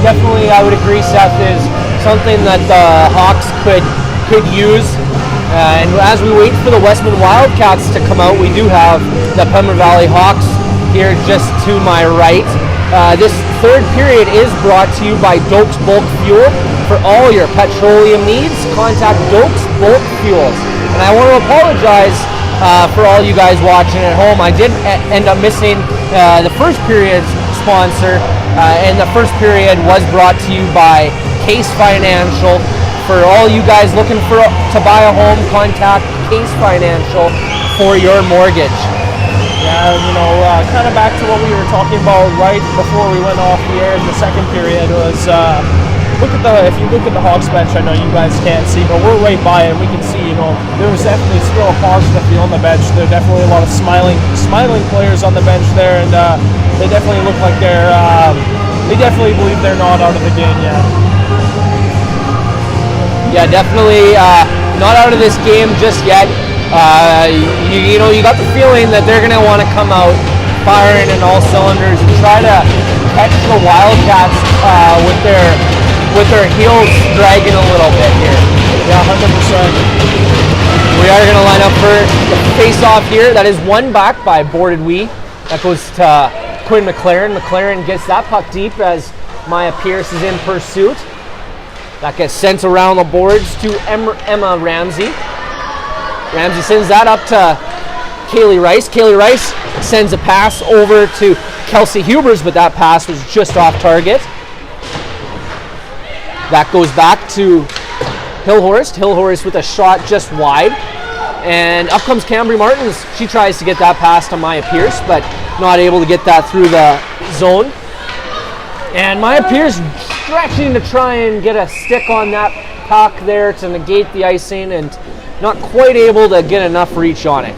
Definitely, I would agree, Seth, is something that the Hawks could use. And as we wait for the Westman Wildcats to come out, we do have the Pembina Valley Hawks here just to my right. This third period is brought to you by Dokes Bulk Fuel. For all your petroleum needs, contact Dokes Bulk Fuels. And I want to apologize for all you guys watching at home. I did end up missing the first period's sponsor, and the first period was brought to you by Case Financial. For all you guys looking to buy a home, contact Case Financial for your mortgage. Yeah, kind of back to what we were talking about right before we went off the air in the second period was if you look at the Hawks bench, I know you guys can't see, but we're right by it, and we can see, there was definitely still a positive feel on the bench. There are definitely a lot of smiling players on the bench there, and they definitely look like they definitely believe they're not out of the game yet. Yeah, definitely not out of this game just yet. You got the feeling that they're going to want to come out firing in all cylinders and try to catch the Wildcats with their heels dragging a little bit here. Yeah, 100%. We are going to line up for the face-off here. That is won back by Boarded Wee. That goes to Quinn McLaren. McLaren gets that puck deep as Maya Pierce is in pursuit. That gets sent around the boards to Emma Ramsey. Ramsey sends that up to Kaylee Rice. Kaylee Rice sends a pass over to Kelsey Hubers, but that pass was just off target. That goes back to Hillhorst. Hillhorst with a shot just wide. And up comes Cambry Martins. She tries to get that pass to Maya Pierce, but not able to get that through the zone. And Maya Pierce stretching to try and get a stick on that puck there to negate the icing, and not quite able to get enough reach on it.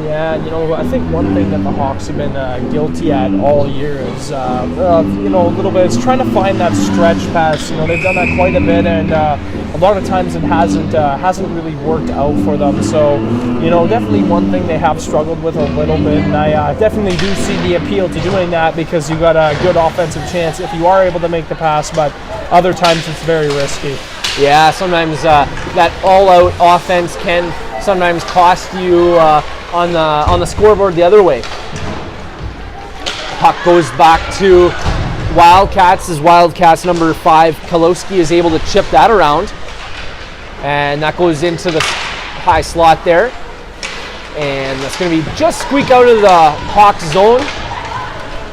Yeah, I think one thing that the Hawks have been guilty at all year is, a little bit is trying to find that stretch pass. They've done that quite a bit, and a lot of times it hasn't really worked out for them. So, definitely one thing they have struggled with a little bit, and I definitely do see the appeal to doing that because you got a good offensive chance if you are able to make the pass, but other times it's very risky. Yeah, sometimes that all-out offense can sometimes cost you on the scoreboard the other way. Puck goes back to Wildcats as Wildcats number 5, Kalowski, is able to chip that around. And that goes into the high slot there. And that's going to be just squeak out of the Hawks zone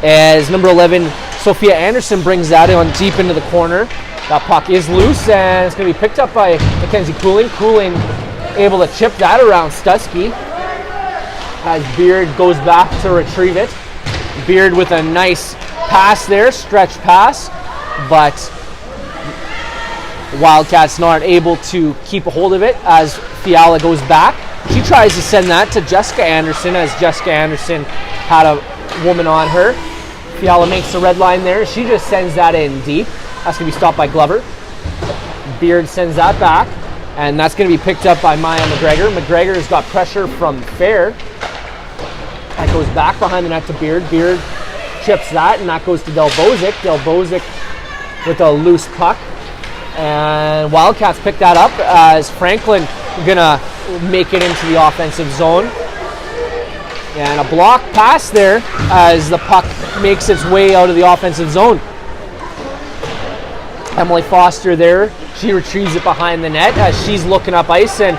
as number 11, Sophia Anderson, brings that on deep into the corner. That puck is loose, and it's going to be picked up by Mackenzie Cooling. Cooling able to chip that around Stutsky as Beard goes back to retrieve it. Beard with a nice pass there, stretch pass, but Wildcats not able to keep a hold of it as Fiala goes back. She tries to send that to Jessica Anderson as Jessica Anderson had a woman on her. Fiala makes the red line there. She just sends that in deep. That's going to be stopped by Glover. Beard sends that back, and that's going to be picked up by Maya McGregor. McGregor has got pressure from Fair. That goes back behind the net to Beard. Beard chips that, and that goes to Delbozic. Delbozic with a loose puck. And Wildcats pick that up as Franklin gonna make it into the offensive zone. And a block pass there as the puck makes its way out of the offensive zone. Emily Foster there, she retrieves it behind the net as she's looking up ice, and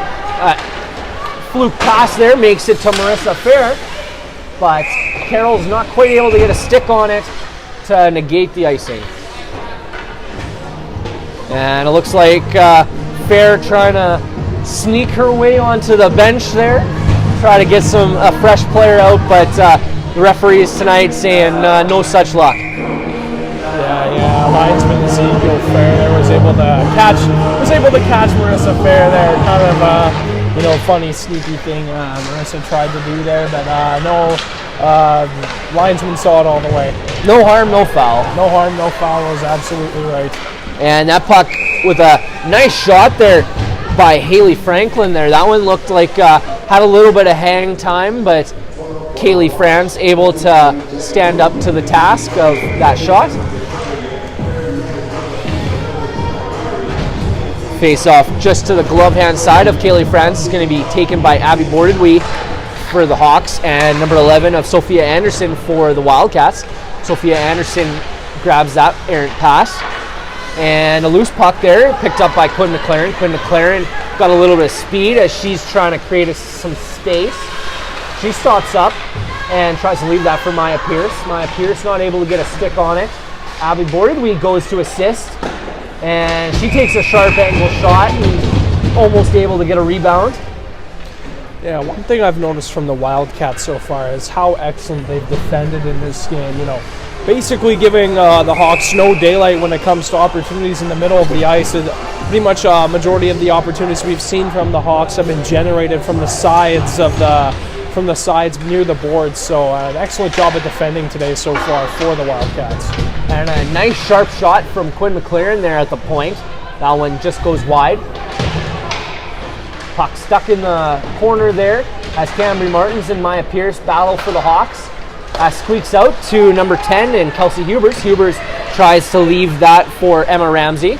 fluke pass there makes it to Marissa Fair, but Carroll's not quite able to get a stick on it to negate the icing. And it looks like Fair trying to sneak her way onto the bench there, try to get a fresh player out, but the referees tonight saying no such luck. Yeah, linesman Ezekiel Fair was able to catch Marissa Fair there. Kind of funny, sneaky thing Marissa tried to do there, but no, linesman saw it all the way. No harm, no foul. No harm, no foul was absolutely right. And that puck with a nice shot there by Haley Franklin there. That one looked like had a little bit of hang time, but Kaylee France able to stand up to the task of that shot. Face off just to the glove hand side of Kaylee France is going to be taken by Abby Bordedwee for the Hawks, and number 11 of Sophia Anderson for the Wildcats. Sophia Anderson grabs that errant pass. And a loose puck there, picked up by Quinn McLaren. Quinn McLaren got a little bit of speed as she's trying to create some space. She stops up and tries to leave that for Maya Pierce. Maya Pierce not able to get a stick on it. Abby Bordedwee goes to assist, and she takes a sharp angle shot and almost able to get a rebound. Yeah, one thing I've noticed from the Wildcats so far is how excellent they've defended in this game. Basically giving the Hawks no daylight when it comes to opportunities in the middle of the ice. Pretty much a majority of the opportunities we've seen from the Hawks have been generated from the sides near the boards. So an excellent job of defending today so far for the Wildcats. And a nice sharp shot from Quinn McLaren there at the point. That one just goes wide. Puck stuck in the corner there as Cambry Martins and Maya Pierce battle for the Hawks. Squeaks out to number 10 and Kelsey Hubers. Hubers tries to leave that for Emma Ramsey.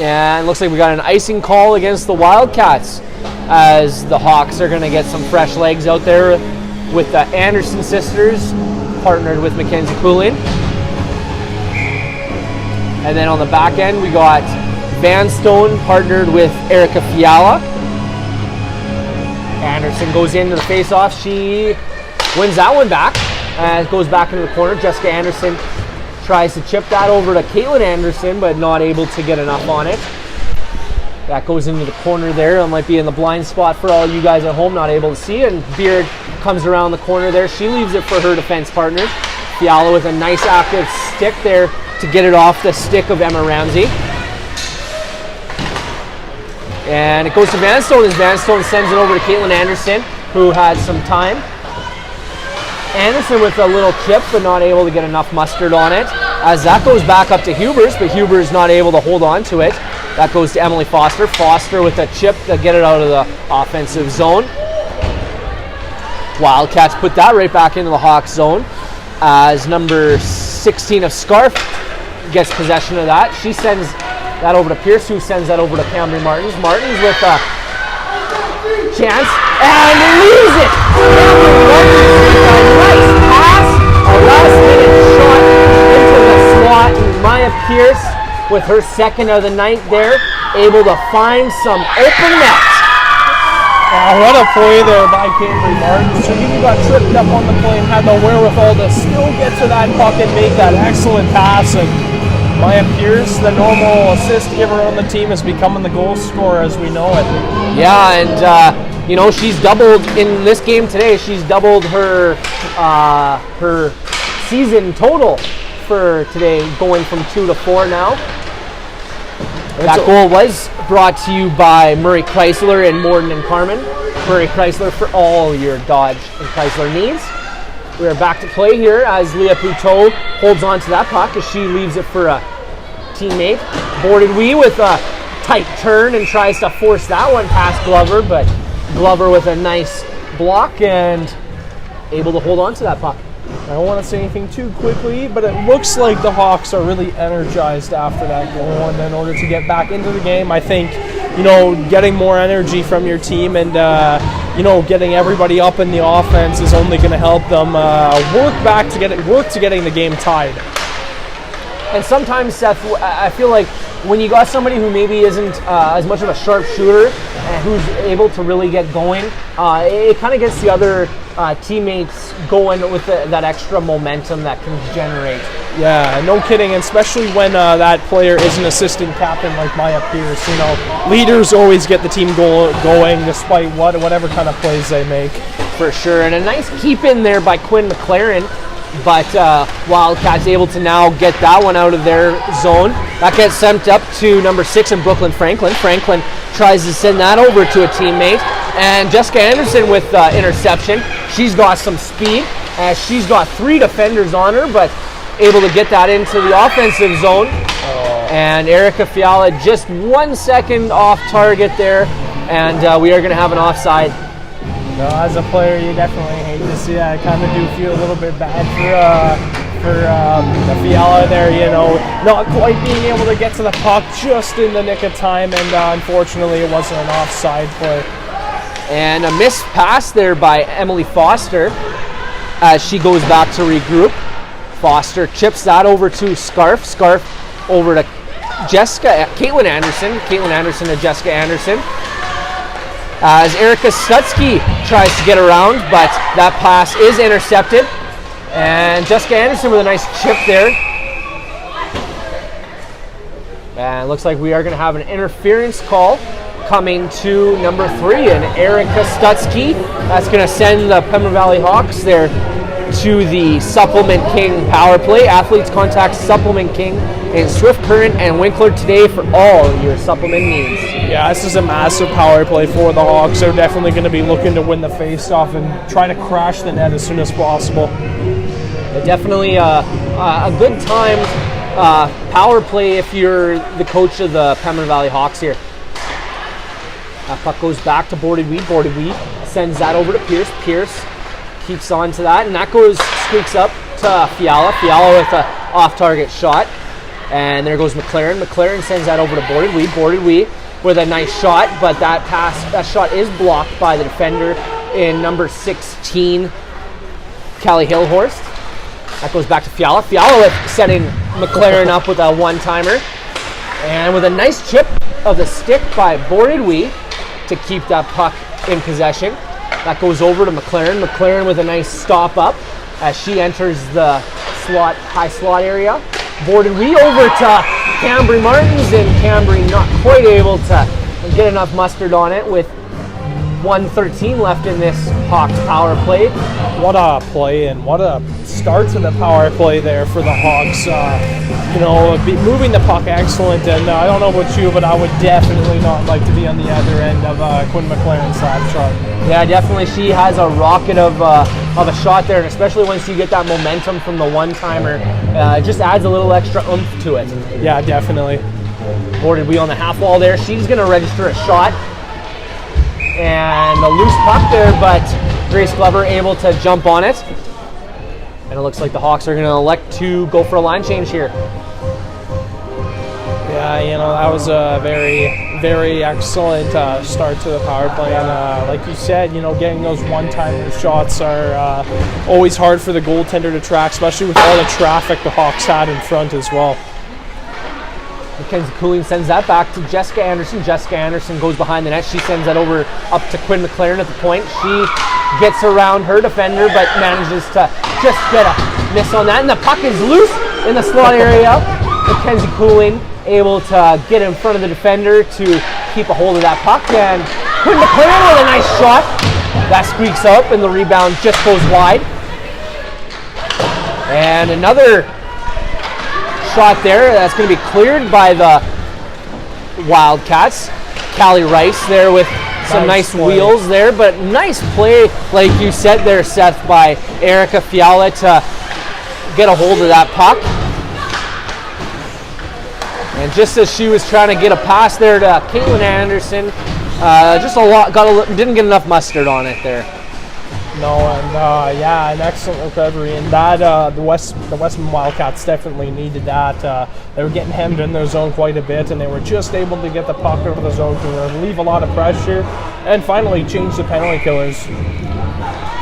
And it looks like we got an icing call against the Wildcats as the Hawks are going to get some fresh legs out there with the Anderson sisters partnered with Mackenzie Poulin. And then on the back end we got Vanstone partnered with Erica Fiala. Anderson goes into the face-off. She wins that one back and goes back into the corner. Jessica Anderson tries to chip that over to Caitlin Anderson, but not able to get enough on it. That goes into the corner there. It might be in the blind spot for all you guys at home, not able to see. And Beard comes around the corner there. She leaves it for her defense partner. Fiala with a nice active stick there to get it off the stick of Emma Ramsey. And it goes to Vanstone as Vanstone sends it over to Caitlin Anderson, who had some time. Anderson with a little chip, but not able to get enough mustard on it. As that goes back up to Hubers, but Hubers not able to hold on to it. That goes to Emily Foster. Foster with a chip to get it out of the offensive zone. Wildcats put that right back into the Hawks zone as number 16 of Scarf gets possession of that. She sends that over to Pierce, who sends that over to Cambry Martins. Martins with a chance and leaves it. Cambry Martins with a nice pass, a last-minute shot into the slot, and Maya Pierce with her second of the night there, able to find some open net. What a play there by Cambry Martins. She even got tripped up on the play and had the wherewithal to still get to that puck and make that excellent pass. And Maya Pierce, the normal assist giver on the team, is becoming the goal scorer as we know it. Yeah, and you know, she's doubled in this game today. She's doubled her her season total for today, going from 2 to 4 now. That goal was brought to you by Murray Chrysler and Morden and Carmen. Murray Chrysler for all your Dodge and Chrysler needs. We are back to play here as Leah Poutot holds on to that puck as she leaves it for a teammate. Boarded Wee with a tight turn and tries to force that one past Glover, but Glover with a nice block and able to hold on to that puck. I don't want to say anything too quickly, but it looks like the Hawks are really energized after that goal, and in order to get back into the game, I think, you know, getting more energy from your team and you know, getting everybody up in the offense is only going to help them work to getting the game tied. And sometimes, Seth, I feel like when you got somebody who maybe isn't as much of a sharp shooter and who's able to really get going, it kind of gets the other teammates going with that extra momentum that can generate. Yeah, no kidding, and especially when that player is an assistant captain like Maya Pierce. You know, leaders always get the team going despite whatever kind of plays they make. For sure, and a nice keep in there by Quinn McLaren. But Wildcats able to now get that one out of their zone. That gets sent up to number 6 in Brooklyn Franklin. Franklin tries to send that over to a teammate. And Jessica Anderson with interception. She's got some speed. She's got 3 defenders on her, but able to get that into the offensive zone. And Erica Fiala just 1 second off target there. And we are going to have an offside. No, as a player, you definitely hate to see that. I kind of do feel a little bit bad for the Fiala there, you know, not quite being able to get to the puck just in the nick of time, and unfortunately it wasn't an offside play. And a missed pass there by Emily Foster as she goes back to regroup. Foster chips that over to Scarf. Scarf over to Caitlin Anderson. Caitlin Anderson to Jessica Anderson. As Erica Stutsky tries to get around, but that pass is intercepted. And Jessica Anderson with a nice chip there. And it looks like we are going to have an interference call coming to number 3, and Erica Stutsky. That's going to send the Pembina Valley Hawks there to the Supplement King power play. Athletes contact Supplement King in Swift Current and Winkler today for all your supplement needs. Yeah, this is a massive power play for the Hawks. They're definitely going to be looking to win the faceoff and try to crash the net as soon as possible. Definitely a good timed power play if you're the coach of the Pembina Valley Hawks here. That puck goes back to Boarded Wee. Boarded Wee sends that over to Pierce. Pierce keeps on to that, and that squeaks up to Fiala. Fiala with an off-target shot. And there goes McLaren. McLaren sends that over to Boarded Wee. Boarded Wee with a nice shot, but that shot is blocked by the defender in number 16, Callie Hillhorst. That goes back to Fiala. Fiala setting McLaren up with a one-timer. And with a nice chip of the stick by Boarded Wee to keep that puck in possession. That goes over to McLaren. McLaren with a nice stop up as she enters the high slot area. Boarded Wee over to Cambry Martins, and Cambry not quite able to get enough mustard on it with 1:13 left in this Hawks power play. What a play and what a start to the power play there for the Hawks. You know, moving the puck excellent, and I don't know about you, but I would definitely not like to be on the other end of Quinn McLaren's slap shot. Yeah, definitely. She has a rocket of a shot there, and especially once you get that momentum from the one-timer, it just adds a little extra oomph to it. Yeah, definitely. Boarded Wee on the half wall there. She's going to register a shot. And a loose puck there, but Grace Glover able to jump on it. And it looks like the Hawks are going to elect to go for a line change here. Yeah, you know, that was a very, very excellent start to the power play. And like you said, you know, getting those one-time shots are always hard for the goaltender to track, especially with all the traffic the Hawks had in front as well. Mackenzie Cooling sends that back to Jessica Anderson. Jessica Anderson goes behind the net. She sends that over up to Quinn McLaren at the point. She gets around her defender, but manages to just get a miss on that. And the puck is loose in the slot area. Mackenzie Cooling able to get in front of the defender to keep a hold of that puck, and Quinn McLaren with a nice shot. That squeaks up, and the rebound just goes wide. And another shot there that's going to be cleared by the Wildcats. Callie Rice there with some nice wheels there, but nice play, like you said there, Seth, by Erica Fiala to get a hold of that puck. And just as she was trying to get a pass there to Caitlin Anderson, didn't get enough mustard on it there. No, and an excellent recovery, and that the Westman Wildcats definitely needed that. They were getting hemmed in their zone quite a bit, and they were just able to get the puck out of the zone to relieve a lot of pressure, and finally change the penalty killers.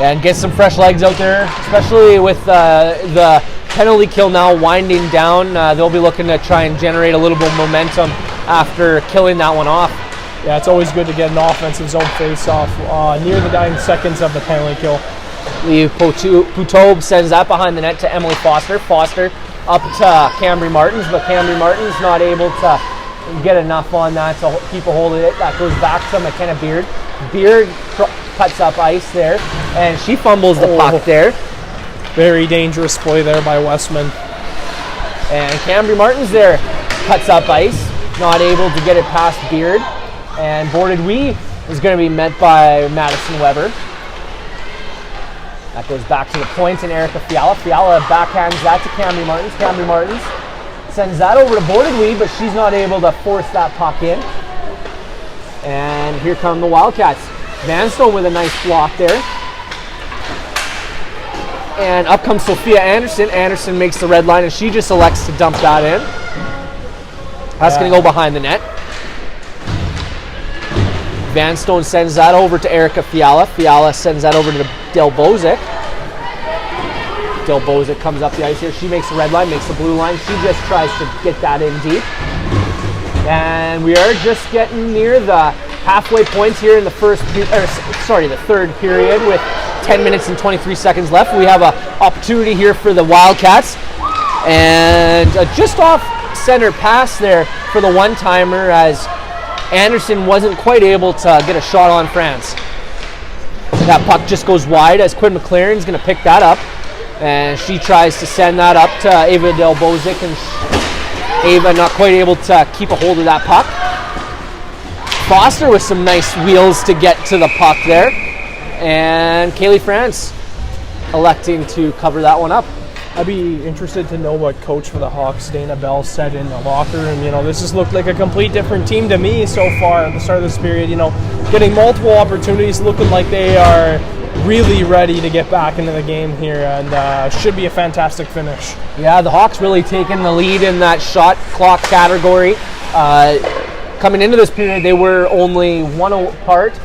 And get some fresh legs out there, especially with the penalty kill now winding down. They'll be looking to try and generate a little bit of momentum after killing that one off. Yeah, it's always good to get an offensive zone face-off near the dying seconds of the penalty kill. Lee Putob sends that behind the net to Emily Foster. Foster up to Cambry Martins, but Cambry Martins not able to get enough on that to keep a hold of it. That goes back to McKenna Beard. Beard cuts up ice there, and she fumbles the puck there. Very dangerous play there by Westman. And Cambry Martins there cuts up ice, not able to get it past Beard. And boarded wee is going to be met by Madison Weber. That goes back to the point and Erica Fiala. Fiala backhands that to Cambry Martins. Cambry Martins sends that over to boarded wee, but she's not able to force that puck in. And here come the Wildcats. Vanstone with a nice block there. And up comes Sophia Anderson. Anderson makes the red line, and she just elects to dump that in. That's going to go behind the net. Vanstone sends that over to Erica Fiala. Fiala sends that over to Del Bozic. Del Bozic comes up the ice here. She makes the red line, makes the blue line. She just tries to get that in deep. And we are just getting near the halfway point here in the the third period with 10 minutes and 23 seconds left. We have an opportunity here for the Wildcats. And just off center pass there for the one-timer as Anderson wasn't quite able to get a shot on France. That puck just goes wide as Quinn McLaren's going to pick that up. And she tries to send that up to Ava Del Bozic, and Ava not quite able to keep a hold of that puck. Foster with some nice wheels to get to the puck there. And Kaylee France electing to cover that one up. I'd be interested to know what coach for the Hawks, Dana Bell, said in the locker room. You know, this has looked like a complete different team to me so far at the start of this period. You know, getting multiple opportunities, looking like they are really ready to get back into the game here, and should be a fantastic finish. Yeah, the Hawks really taking the lead in that shot clock category. Coming into this period, they were only one apart.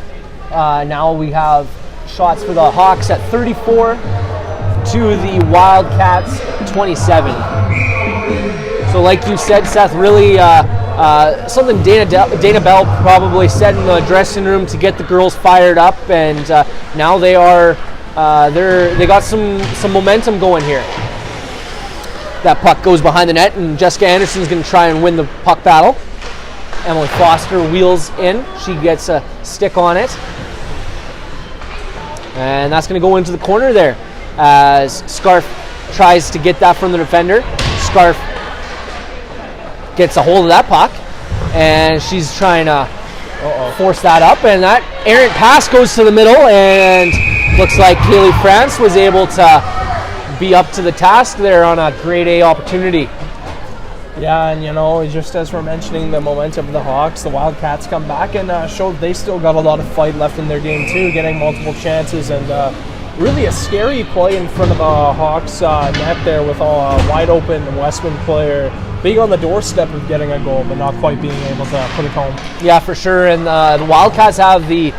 Now we have shots for the Hawks at 34 to the Wildcats 27. So like you said, Seth, really something Dana Bell probably said in the dressing room to get the girls fired up, and now they got some momentum going here. That puck goes behind the net, and Jessica Anderson's going to try and win the puck battle. Emily Foster wheels in. She gets a stick on it. And that's going to go into the corner there as Scarf tries to get that from the defender. Scarf gets a hold of that puck, and she's trying to force that up, and that errant pass goes to the middle, and looks like Kaylee France was able to be up to the task there on a grade A opportunity. Yeah, and you know, just as we're mentioning the momentum of the Hawks, the Wildcats come back and showed they still got a lot of fight left in their game too, getting multiple chances, and really a scary play in front of the Hawks net there with a wide open Westman player being on the doorstep of getting a goal, but not quite being able to put it home. Yeah, for sure, and the Wildcats have the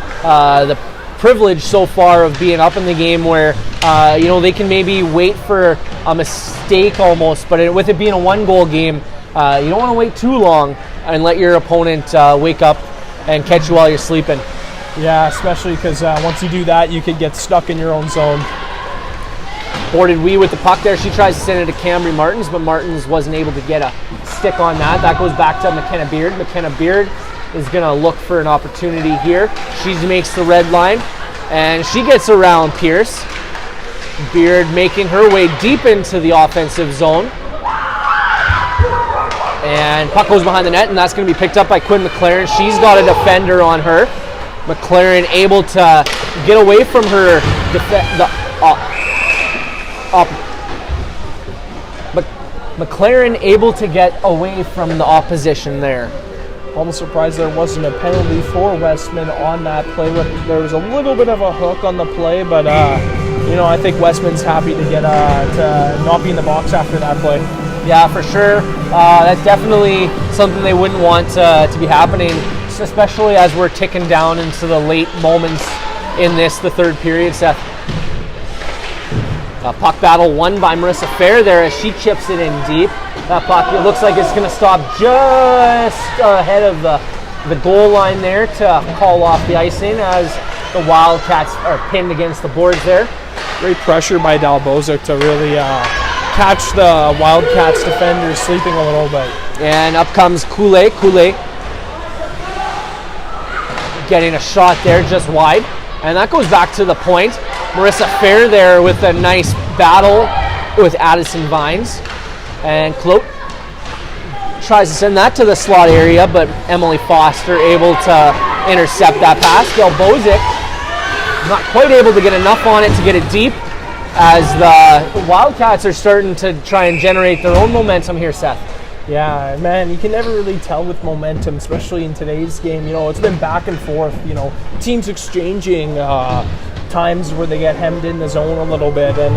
privilege so far of being up in the game where they can maybe wait for a mistake almost, but with it being a one-goal game, you don't want to wait too long and let your opponent wake up and catch you while you're sleeping. Yeah, especially because once you do that, you could get stuck in your own zone. Boarded Wee with the puck there. She tries to send it to Camry Martins, but Martins wasn't able to get a stick on that. That goes back to McKenna Beard. McKenna Beard is going to look for an opportunity here. She makes the red line, and she gets around Pierce. Beard making her way deep into the offensive zone. And puck goes behind the net, and that's going to be picked up by Quinn McLaren. She's got a defender on her. McLaren able to get away from her McLaren able to get away from the opposition there. Almost surprised there wasn't a penalty for Westman on that play. There was a little bit of a hook on the play, but I think Westman's happy to get to not be in the box after that play. Yeah, for sure. That's definitely something they wouldn't want to be happening, especially as we're ticking down into the late moments in the third period, Seth. Puck battle won by Marissa Fair there as she chips it in deep. That puck, it looks like it's going to stop just ahead of the goal line there to call off the icing as the Wildcats are pinned against the boards there. Great pressure by Dalboza to really catch the Wildcats defenders sleeping a little bit. And up comes Coulee. Coulee getting a shot there just wide. And that goes back to the point. Marissa Fair there with a nice battle with Addison Vines. And Clote tries to send that to the slot area, but Emily Foster able to intercept that pass. Dalbozic not quite able to get enough on it to get it deep, as the Wildcats are starting to try and generate their own momentum here, Seth. Yeah, man, you can never really tell with momentum, especially in today's game. It's been back and forth, teams exchanging times where they get hemmed in the zone a little bit. And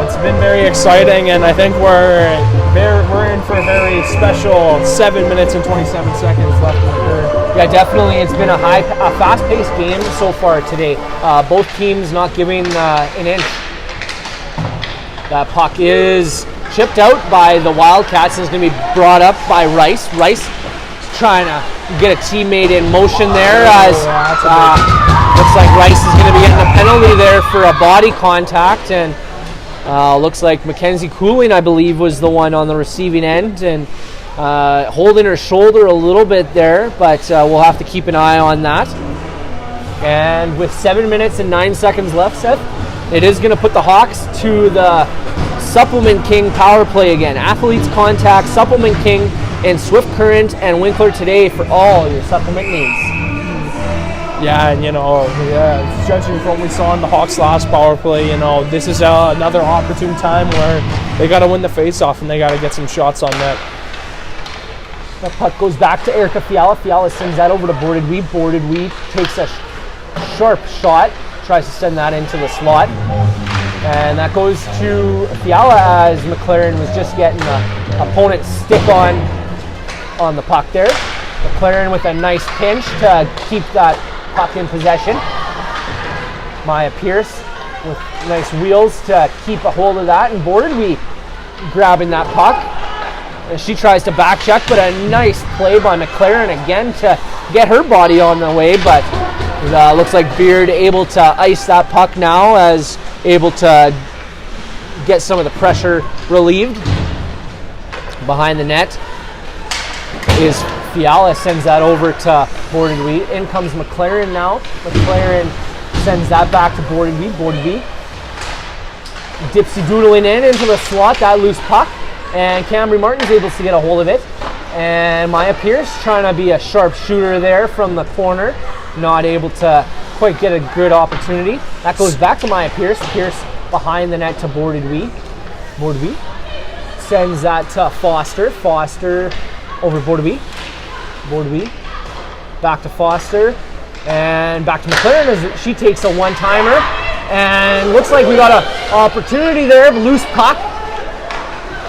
it's been very exciting, and I think we're in for a very special 7 minutes and 27 seconds left in the third. Yeah, definitely. It's been a fast-paced game so far today. Both teams not giving an inch. That puck is chipped out by the Wildcats. It's going to be brought up by Rice. Rice trying to get a teammate in motion there as looks like Rice is going to be getting a penalty there for a body contact, and looks like Mackenzie Cooling, I believe, was the one on the receiving end, and holding her shoulder a little bit there, but we'll have to keep an eye on that. And with 7 minutes and 9 seconds left, Seth, it is going to put the Hawks to the Supplement King power play again. Athletes contact Supplement King in Swift Current and Winkler today for all your supplement needs. Yeah, and judging from what we saw in the Hawks' last power play, this is another opportune time where they got to win the face-off and they got to get some shots on net. The puck goes back to Erica Fiala. Fiala sends that over to Boarded Wee. Boarded Wee takes a sharp shot, tries to send that into the slot. And that goes to Fiala as McLaren was just getting the opponent's stick on the puck there. McLaren with a nice pinch to keep that puck in possession. Maya Pierce with nice wheels to keep a hold of that, and Boarded Wee grabbing that puck. And she tries to back check, but a nice play by McLaren again to get her body on the way, but looks like Beard able to ice that puck now, as able to get some of the pressure relieved. Behind the net is Fiala, sends that over to Boarded Wee. In comes McLaren now. McLaren sends that back to Boarded Wee. Boarded Wee dipsy doodling into the slot, that loose puck, and Camry Martin's able to get a hold of it. And Maya Pierce trying to be a sharp shooter there from the corner, not able to quite get a good opportunity. That goes back to Maya Pierce. Pierce behind the net to Boarded Wee. Boarded Wee sends that to Foster. Foster over Boarded Wee. Boarded Wee back to Foster and back to McLaren as she takes a one-timer, and looks like we got an opportunity there, loose puck,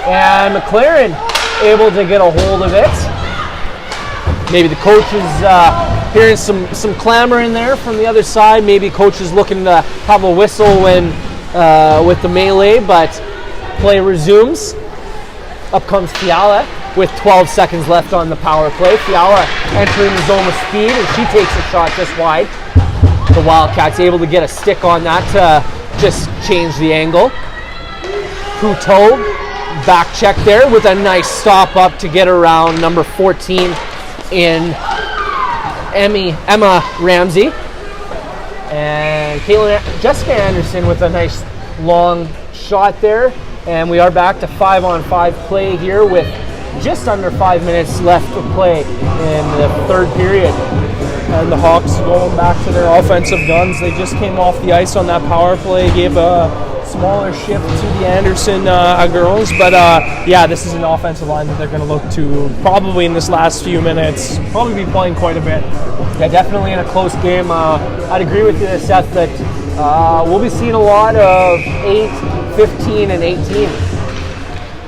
and McLaren able to get a hold of it. Maybe the coach is hearing some clamor in there from the other side. Maybe coach is looking to have a whistle when with the melee, but play resumes. Up comes Fiala with 12 seconds left on the power play. Fiala entering the zone with speed, and she takes a shot just wide. The Wildcats able to get a stick on that to just change the angle. Puteau, back check there with a nice stop up to get around number 14 in Emma Ramsey. And Jessica Anderson with a nice long shot there. And we are back to 5-on-5 play here with just under 5 minutes left to play in the third period. And the Hawks going back to their offensive guns. They just came off the ice on that power play, gave a smaller shift to the Anderson girls. But yeah, this is an offensive line that they're going to look to probably in this last few minutes, probably be playing quite a bit. Yeah, definitely in a close game. I'd agree with you, Seth, that we'll be seeing a lot of 8, 15, and 18.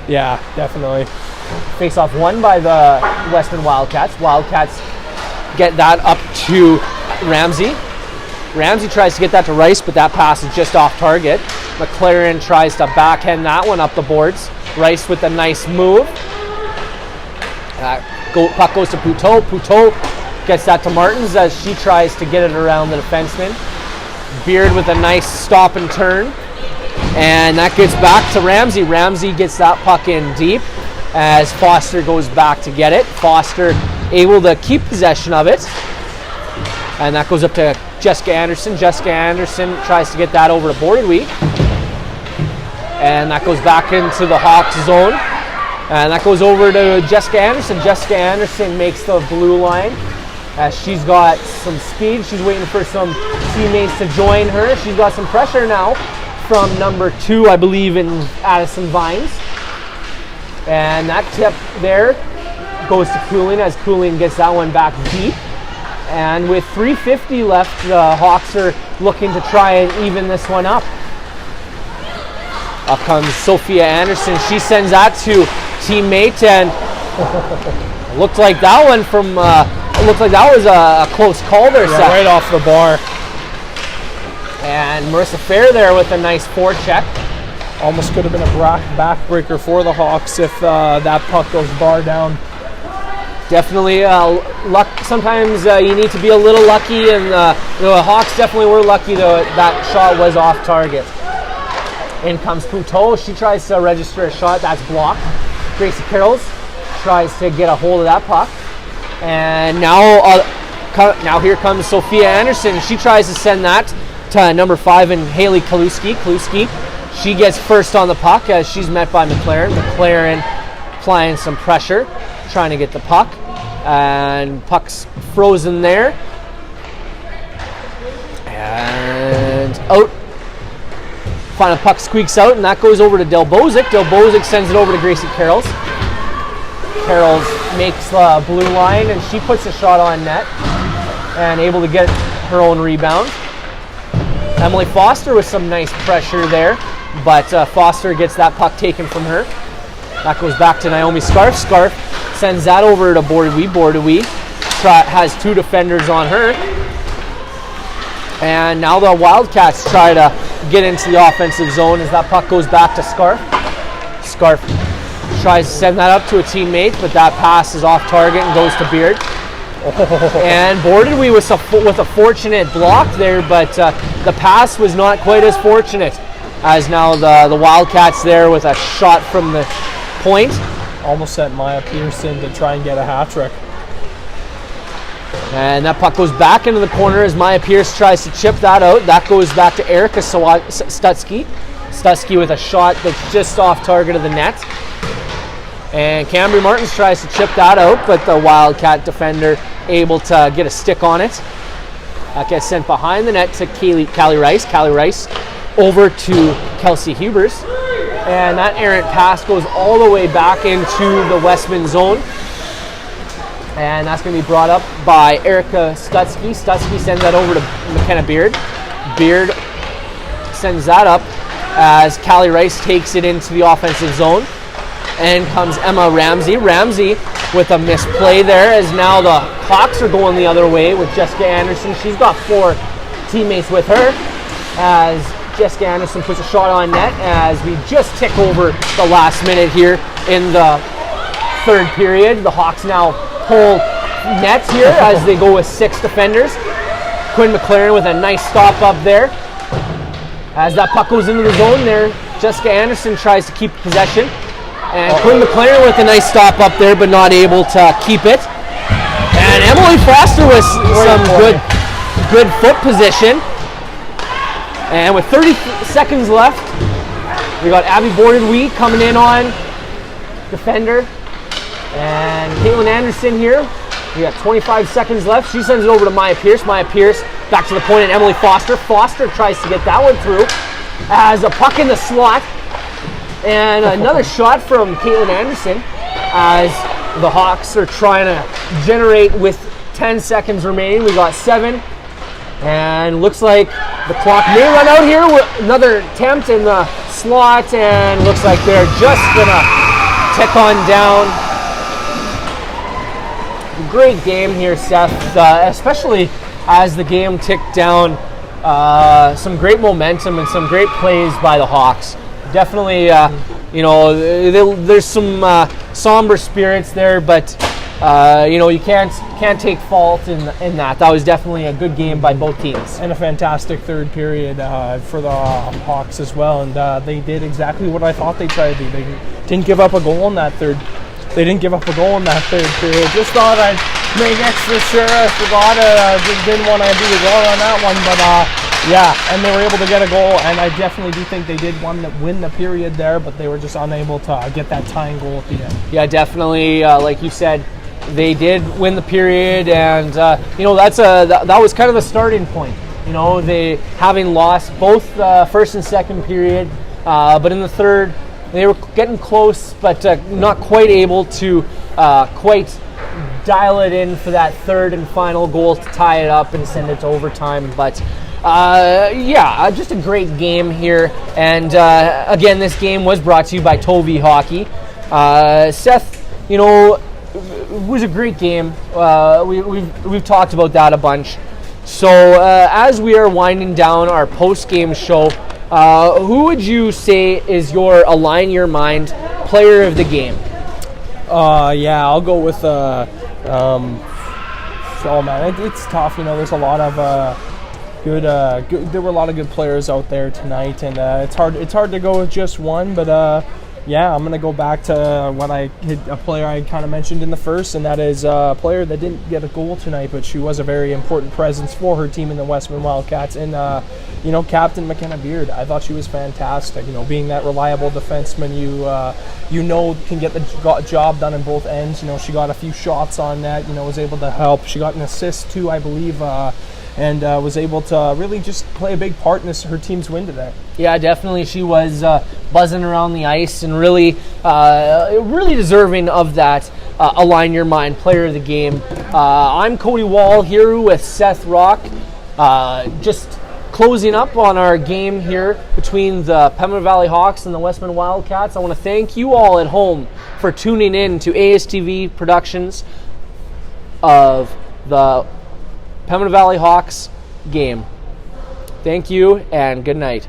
Yeah, definitely. Face-off won by the Westman Wildcats. Wildcats get that up to Ramsey. Ramsey tries to get that to Rice, but that pass is just off target. McLaren tries to backhand that one up the boards. Rice with a nice move. Puck goes to Puteau. Puteau gets that to Martins as she tries to get it around the defenseman. Beard with a nice stop and turn. And that gets back to Ramsey. Ramsey gets that puck in deep as Foster goes back to get it. Foster able to keep possession of it. And that goes up to Jessica Anderson. Jessica Anderson tries to get that over to Bordewy. And that goes back into the Hawks zone. And that goes over to Jessica Anderson. Jessica Anderson makes the blue line. As she's got some speed. She's waiting for some teammates to join her. She's got some pressure now from number 2, I believe, in Addison Vines. And that tip there goes to Cooling as Cooling gets that one back deep. And with 3:50 left, the Hawks are looking to try and even this one up. Up comes Sophia Anderson. She sends that to teammate, and looked like that one from. Looks like that was a close call there, Yeah, Seth. right off the bar. And Marissa Fair there with a nice forecheck. Almost could have been a backbreaker for the Hawks if that puck goes bar down. Definitely luck. Sometimes you need to be a little lucky, and the Hawks definitely were lucky that shot was off target. In comes Puteau. She tries to register a shot. That's blocked. Gracie Carrolls tries to get a hold of that puck. And now here comes Sophia Anderson. She tries to send that to number 5 in Haley Kaluski. Kaluski, she gets first on the puck as she's met by McLaren. McLaren applying some pressure, trying to get the puck. And puck's frozen there. And out. Final puck squeaks out, and that goes over to Del Bozic. Del Bozic sends it over to Gracie Carrolls. Carrolls makes the blue line, and she puts a shot on net and able to get her own rebound. Emily Foster with some nice pressure there, but Foster gets that puck taken from her. That goes back to Naomi Scarf. Scarf sends that over to Bordewy. Bordewy has 2 defenders on her. And now the Wildcats try to get into the offensive zone as that puck goes back to Scarf. Scarf tries to send that up to a teammate, but that pass is off target and goes to Beard. And Bordewy with a fortunate block there, but the pass was not quite as fortunate, as now the Wildcats there with a shot from the point. Almost sent Maya Pearson to try and get a hat trick. And that puck goes back into the corner as Maya Pierce tries to chip that out. That goes back to Erica Stutsky. Stutsky with a shot that's just off target of the net. And Cambry Martins tries to chip that out, but the Wildcat defender able to get a stick on it. That gets sent behind the net to Callie Rice. Callie Rice over to Kelsey Hubers. And that errant pass goes all the way back into the Westman zone. And that's going to be brought up by Erica Stutsky. Stutsky sends that over to McKenna Beard. Beard sends that up as Callie Rice takes it into the offensive zone. And comes Emma Ramsey. Ramsey with a misplay there as now the Hawks are going the other way with Jessica Anderson. She's got 4 teammates with her as Jessica Anderson puts a shot on net as we just tick over the last minute here in the third period. The Hawks now pull nets here as they go with 6 defenders. Quinn McLaren with a nice stop up there As that puck goes into the zone there, Jessica Anderson tries to keep possession. And Quinn McLaren with a nice stop up there, but not able to keep it. And Emily Foster with some good foot position. And with 30 seconds left, we got Abby Bordenwee coming in on defender. And Caitlin Anderson here. We got 25 seconds left. She sends it over to Maya Pierce. Maya Pierce back to the point, and Emily Foster. Foster tries to get that one through. As a puck in the slot. And another shot from Caitlin Anderson as the Hawks are trying to generate with 10 seconds remaining. We got 7. And looks like the clock may run out here with another attempt in the slot. And looks like they're just going to tick on down. Great game here, Seth, especially as the game ticked down. Some great momentum and some great plays by the Hawks. Definitely, there's some somber spirits there, but you can't take fault in that. That was definitely a good game by both teams, and a fantastic third period for the Hawks as well. And they did exactly what I thought they tried to do. They didn't give up a goal in that third. They didn't give up a goal in that third period. Just thought I'd make extra sure. I forgot. Didn't want to do the goal on that one, but yeah, and they were able to get a goal. And I definitely do think they did win the period there, but they were just unable to get that tying goal at the end. Yeah, definitely. Like you said, they did win the period, and that was kind of the starting point. They having lost both first and second period, but in the third. They were getting close, but not quite able to quite dial it in for that third and final goal to tie it up and send it to overtime. But just a great game here. And again, this game was brought to you by Tovi Hockey. Seth, it was a great game. We've talked about that a bunch. So as we are winding down our post-game show, who would you say is your Align Your Mind player of the game? I'll go with it's tough. There's a lot of good. There were a lot of good players out there tonight, and it's hard to go with just one. But I'm gonna go back to a player I kind of mentioned in the first, and that is a player that didn't get a goal tonight, but she was a very important presence for her team in the Westman Wildcats. And Captain McKenna Beard, I thought she was fantastic. Being that reliable defenseman, can get the job done in both ends. She got a few shots on net. Was able to help. She got an assist too, I believe. And was able to really just play a big part in her team's win today. Yeah, definitely. She was buzzing around the ice and really deserving of that Align Your Mind player of the game. I'm Cody Wall here with Seth Rock. Just closing up on our game here between the Pembina Valley Hawks and the Westman Wildcats. I want to thank you all at home for tuning in to ASTV productions of the Pembina Valley Hawks game. Thank you and good night.